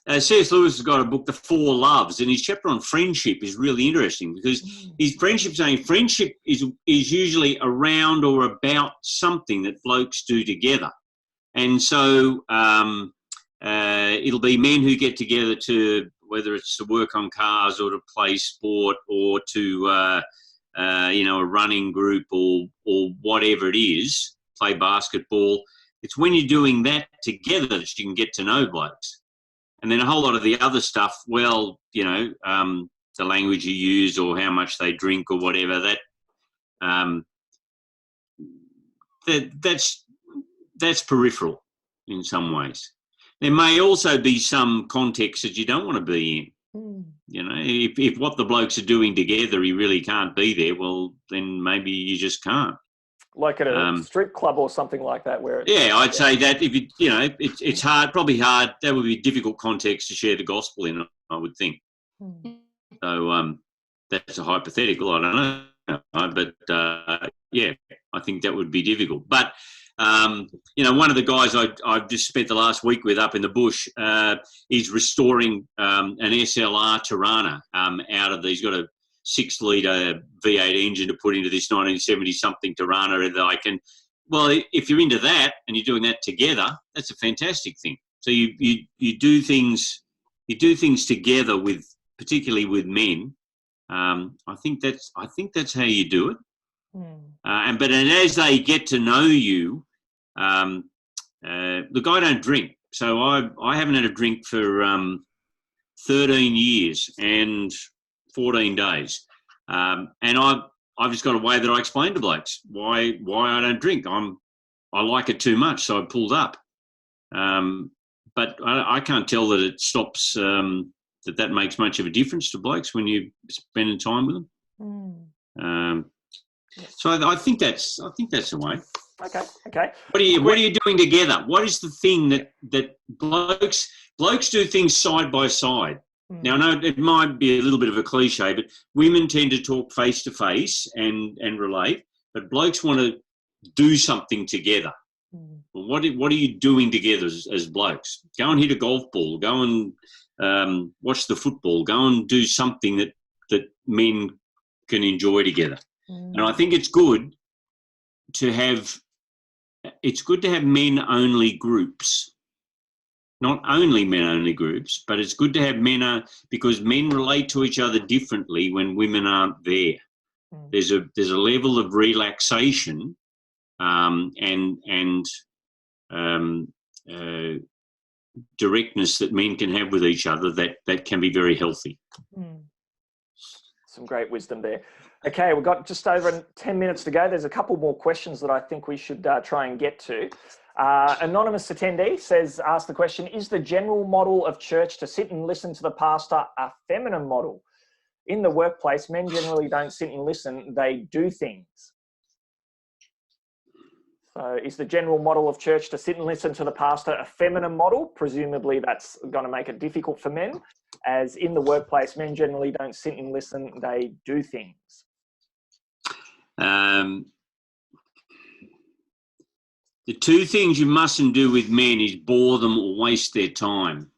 Speaker 2: C.S. Lewis has got a book, The Four Loves, and his chapter on friendship is really interesting because his friendship is usually around or about something that blokes do together. And so it'll be men who get together to, whether it's to work on cars or to play sport or to, a running group or whatever it is, play basketball. It's when you're doing that together that you can get to know blokes. And then a whole lot of the other stuff, well, the language you use or how much they drink or whatever, that's peripheral in some ways. There may also be some contexts that you don't want to be in. If what the blokes are doing together, you really can't be there, well, then maybe you just can't.
Speaker 1: Like at a strip club or something like that, where
Speaker 2: I'd say that if it's hard, probably hard. That would be a difficult context to share the gospel in, I would think. So that's a hypothetical. I don't know, but I think that would be difficult. But one of the guys I've just spent the last week with up in the bush is restoring an SLR Tirana out of these. He's got a 6-litre V8 engine to put into this 1970-something Tirana that I can. Well, if you're into that and you're doing that together, that's a fantastic thing. So you do things together with, particularly with men. I think that's how you do it. But as they get to know you, look, I don't drink, so I haven't had a drink for 13 years and 14 days, and I've just got a way that I explain to blokes why I don't drink. I like it too much, so I pulled up. But I can't tell that it stops. That makes much of a difference to blokes when you're spending time with them. So I think that's the way.
Speaker 1: Okay.
Speaker 2: What are you doing together? What is the thing that blokes do things side by side? Now, I know it might be a little bit of a cliche, but women tend to talk face to face and relate, but blokes want to do something together. Well, what are you doing together as blokes? Go and hit a golf ball. Go and watch the football. Go and do something that men can enjoy together. And I think it's good to have men-only groups. Not only men-only groups, but it's good to have because men relate to each other differently when women aren't there. There's a level of relaxation and directness that men can have with each other that can be very healthy.
Speaker 1: Some great wisdom there. Okay, we've got just over 10 minutes to go. There's a couple more questions that I think we should try and get to. Anonymous attendee asked the question, is the general model of church to sit and listen to the pastor a feminine model? In the workplace, men generally don't sit and listen, they do things. So is the general model of church to sit and listen to the pastor a feminine model? Presumably that's going to make it difficult for men, as in the workplace, men generally don't sit and listen, they do things.
Speaker 2: The two things you mustn't do with men is bore them or waste their time.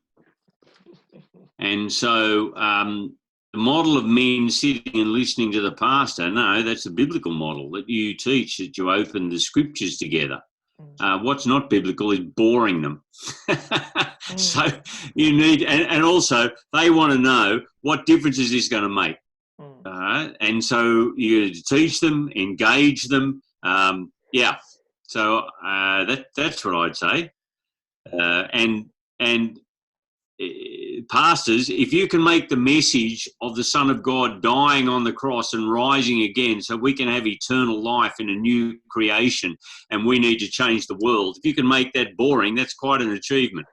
Speaker 2: And so the model of men sitting and listening to the pastor, no, that's a biblical model that you teach, that you open the scriptures together. What's not biblical is boring them. So you need, and also they want to know what difference is this going to make. And so you teach them, engage them. So that's what I'd say. And pastors, if you can make the message of the Son of God dying on the cross and rising again so we can have eternal life in a new creation and we need to change the world, if you can make that boring, that's quite an achievement.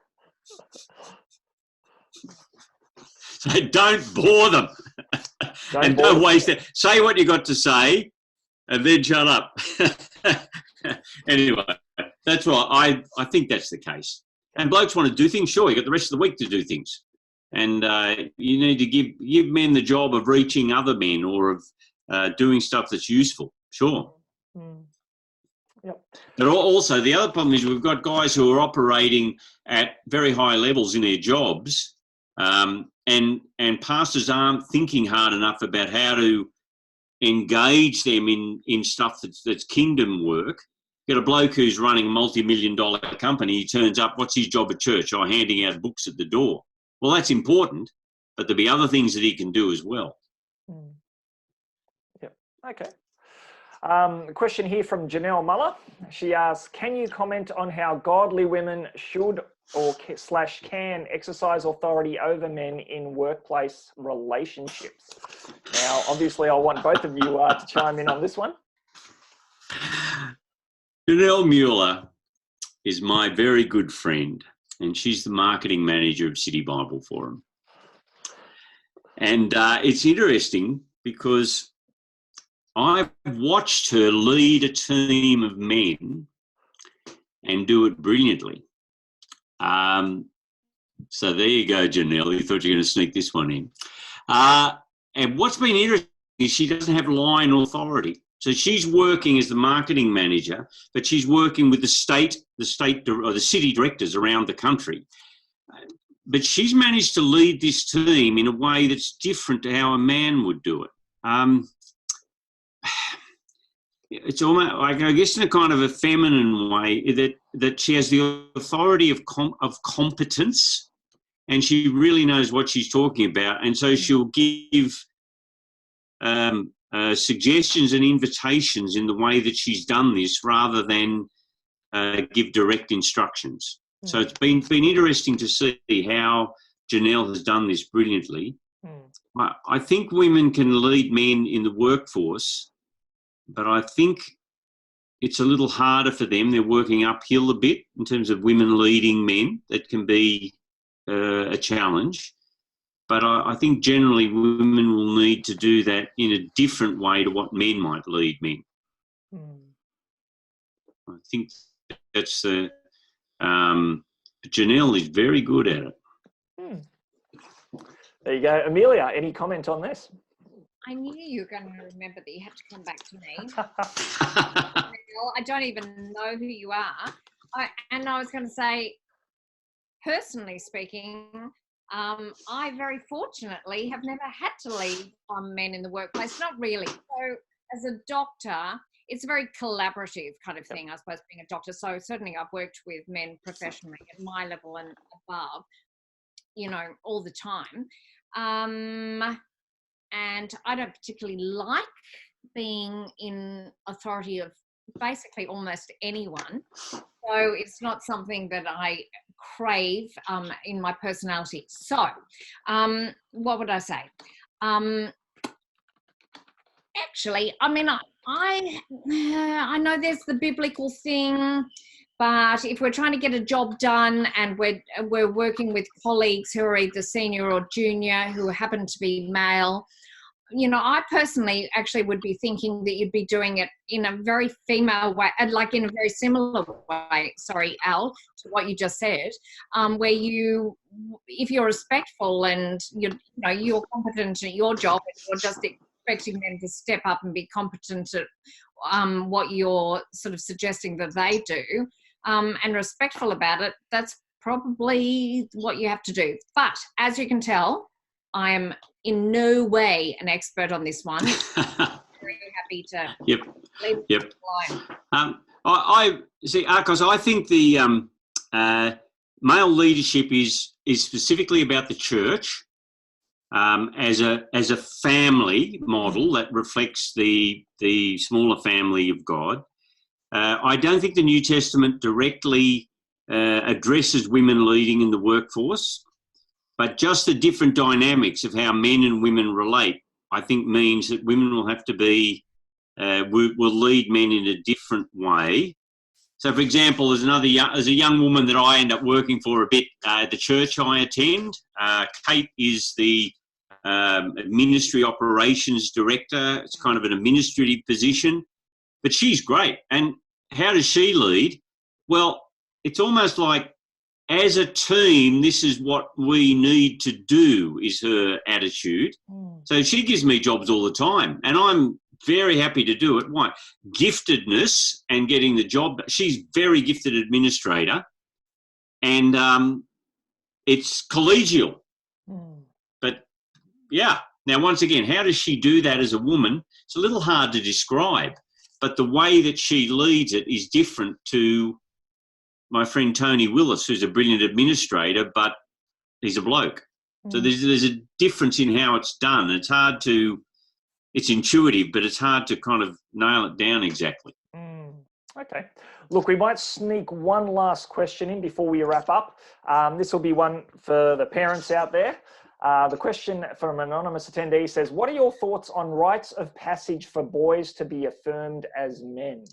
Speaker 2: So don't bore them. Don't waste it. Say what you got to say and then shut up. Anyway, that's right. I think that's the case. And blokes want to do things, sure, you got the rest of the week to do things. And you need to give men the job of reaching other men or of doing stuff that's useful, sure.
Speaker 1: Mm. Yep.
Speaker 2: But also the other problem is we've got guys who are operating at very high levels in their jobs, and pastors aren't thinking hard enough about how to engage them in stuff that's kingdom work. Got a bloke who's running a multi-million-dollar company. He turns up, what's his job at church? Oh, handing out books at the door. Well, that's important, but there'll be other things that he can do as well.
Speaker 1: Mm. Yep. Okay. A question here from Janelle Muller. She asks, can you comment on how godly women should or / can exercise authority over men in workplace relationships? Now, obviously, I want both of you to chime in on this one.
Speaker 2: Janelle Mueller is my very good friend, and she's the marketing manager of City Bible Forum. And it's interesting because I've watched her lead a team of men and do it brilliantly. So there you go, Janelle. You thought you were going to sneak this one in. And what's been interesting is she doesn't have line authority. So she's working as the marketing manager, but she's working with the city directors around the country. But she's managed to lead this team in a way that's different to how a man would do it. It's almost, I guess, in a kind of a feminine way, that she has the authority of competence, and she really knows what she's talking about, and so she'll give suggestions and invitations in the way that she's done this, rather than give direct instructions. Mm. So it's been interesting to see how Janelle has done this brilliantly. Mm. I think women can lead men in the workforce, but I think it's a little harder for them. They're working uphill a bit in terms of women leading men. That can be a challenge. But I think generally women will need to do that in a different way to what men might lead men. Mm. I think that's the... Janelle is very good at it.
Speaker 1: Mm. There you go. Amelia, any comment on this?
Speaker 3: I knew you were going to remember that you had to come back to me. I don't even know who you are. I was going to say, personally speaking, I very fortunately have never had to lead men in the workplace. Not really. So as a doctor, it's a very collaborative kind of thing, I suppose, being a doctor. So certainly I've worked with men professionally at my level and above, all the time. And I don't particularly like being in authority of basically almost anyone. So it's not something that I crave in my personality. So what would I say? Actually, I mean, I know there's the biblical thing, but if we're trying to get a job done and we're working with colleagues who are either senior or junior who happen to be male, I personally actually would be thinking that you'd be doing it in a very female way, like in a very similar way, sorry, Al, to what you just said, where if you're respectful and you're competent at your job and you're just expecting them to step up and be competent at what you're sort of suggesting that they do, and respectful about it, that's probably what you have to do. But as you can tell, I am in no way an expert on this one. Very happy to leave it alone.
Speaker 2: I see, Akos, I think the male leadership is specifically about the church as a family model that reflects the smaller family of God. I don't think the New Testament directly addresses women leading in the workforce. But just the different dynamics of how men and women relate, I think, means that women will have to be, will lead men in a different way. So, for example, as a young woman that I end up working for a bit at the church I attend, Kate is the ministry operations director. It's kind of an administrative position, but she's great. And how does she lead? Well, it's almost like, as a team, this is what we need to do, is her attitude. So she gives me jobs all the time, and I'm very happy to do it. Why? Giftedness and getting the job. She's very gifted administrator, and it's collegial. But, yeah. Now, once again, how does she do that as a woman? It's a little hard to describe, but the way that she leads it is different to my friend Tony Willis, who's a brilliant administrator, but he's a bloke. So there's a difference in how it's done. It's intuitive, but it's hard to kind of nail it down exactly.
Speaker 1: Okay. Look, we might sneak one last question in before we wrap up. This will be one for the parents out there. The question from an anonymous attendee says, what are your thoughts on rites of passage for boys to be affirmed as men?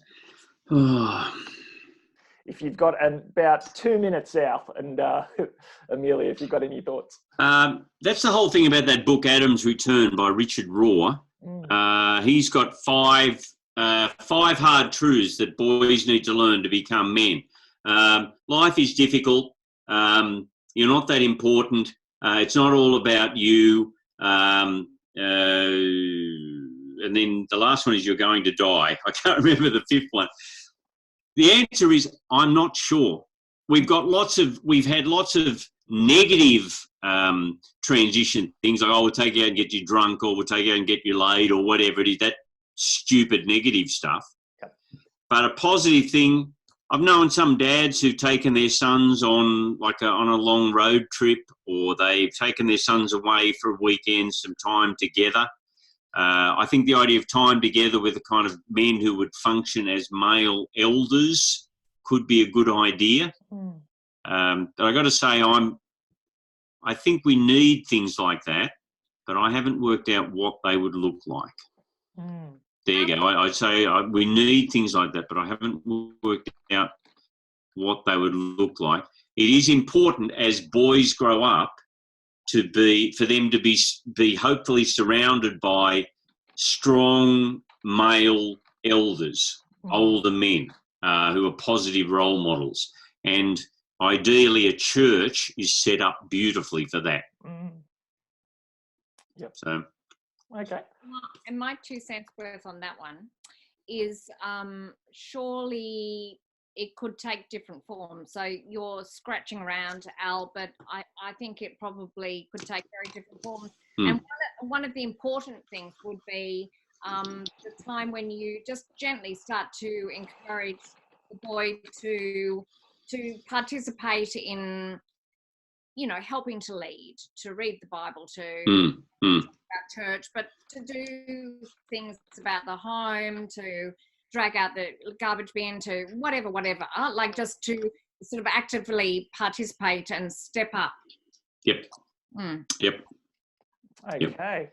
Speaker 1: If you've got about 2 minutes out, and Amelia, if you've got any thoughts.
Speaker 2: That's the whole thing about that book, Adam's Return, by Richard Rohr. He's got five hard truths that boys need to learn to become men. Life is difficult. You're not that important. It's not all about you. And then the last one is you're going to die. I can't remember the fifth one. The answer is, I'm not sure. We've had lots of negative transition things, like, oh, we'll take you out and get you drunk, or we'll take you out and get you laid, or whatever it is, that stupid negative stuff. Okay. But a positive thing, I've known some dads who've taken their sons on a long road trip, or they've taken their sons away for a weekend, some time together. I think the idea of time together with the kind of men who would function as male elders could be a good idea. But I got to say, I think we need things like that, but I haven't worked out what they would look like. There you go. I'd say we need things like that, but I haven't worked out what they would look like. It is important as boys grow up for them to be hopefully surrounded by strong male elders, older men who are positive role models. And ideally a church is set up beautifully for that.
Speaker 1: Yep.
Speaker 2: So.
Speaker 1: Okay.
Speaker 3: And my 2 cents worth on that one is surely it could take different forms. So you're scratching around, Al, but I think it probably could take very different forms. And one of the important things would be the time when you just gently start to encourage the boy to participate in, helping to lead, to read the Bible, to about church, but to do things about the home, to drag out the garbage bin, to whatever, like just to sort of actively participate and step up.
Speaker 2: Yep. Yep.
Speaker 1: Okay.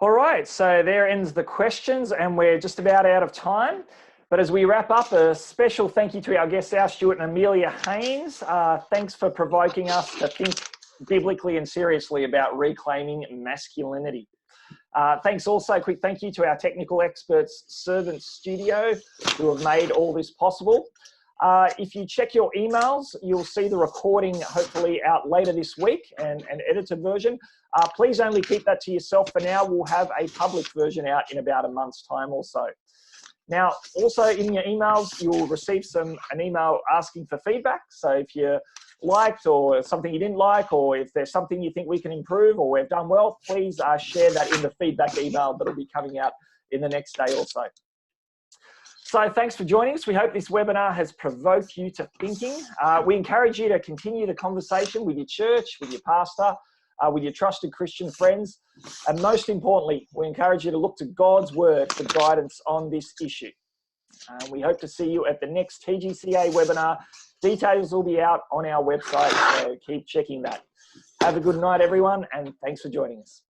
Speaker 1: All right. So there ends the questions, and we're just about out of time. But as we wrap up, a special thank you to our guests, Al Stewart and Amelia Haines. Thanks for provoking us to think biblically and seriously about reclaiming masculinity. Thanks also, quick thank you to our technical experts, Servant Studio, who have made all this possible. If you check your emails, you'll see the recording hopefully out later this week, and an edited version. Please only keep that to yourself for now. We'll have a public version out in about a month's time or so. Now, also in your emails, you'll receive an email asking for feedback. So if you liked or something you didn't like, or if there's something you think we can improve or we've done well, please share that in the feedback email that'll be coming out in the next day or so. So thanks for joining us. We hope this webinar has provoked you to thinking. We encourage you to continue the conversation with your church, with your pastor, with your trusted Christian friends. And most importantly, we encourage you to look to God's word for guidance on this issue. We hope to see you at the next TGCA webinar. Details will be out on our website, so keep checking that. Have a good night, everyone, and thanks for joining us.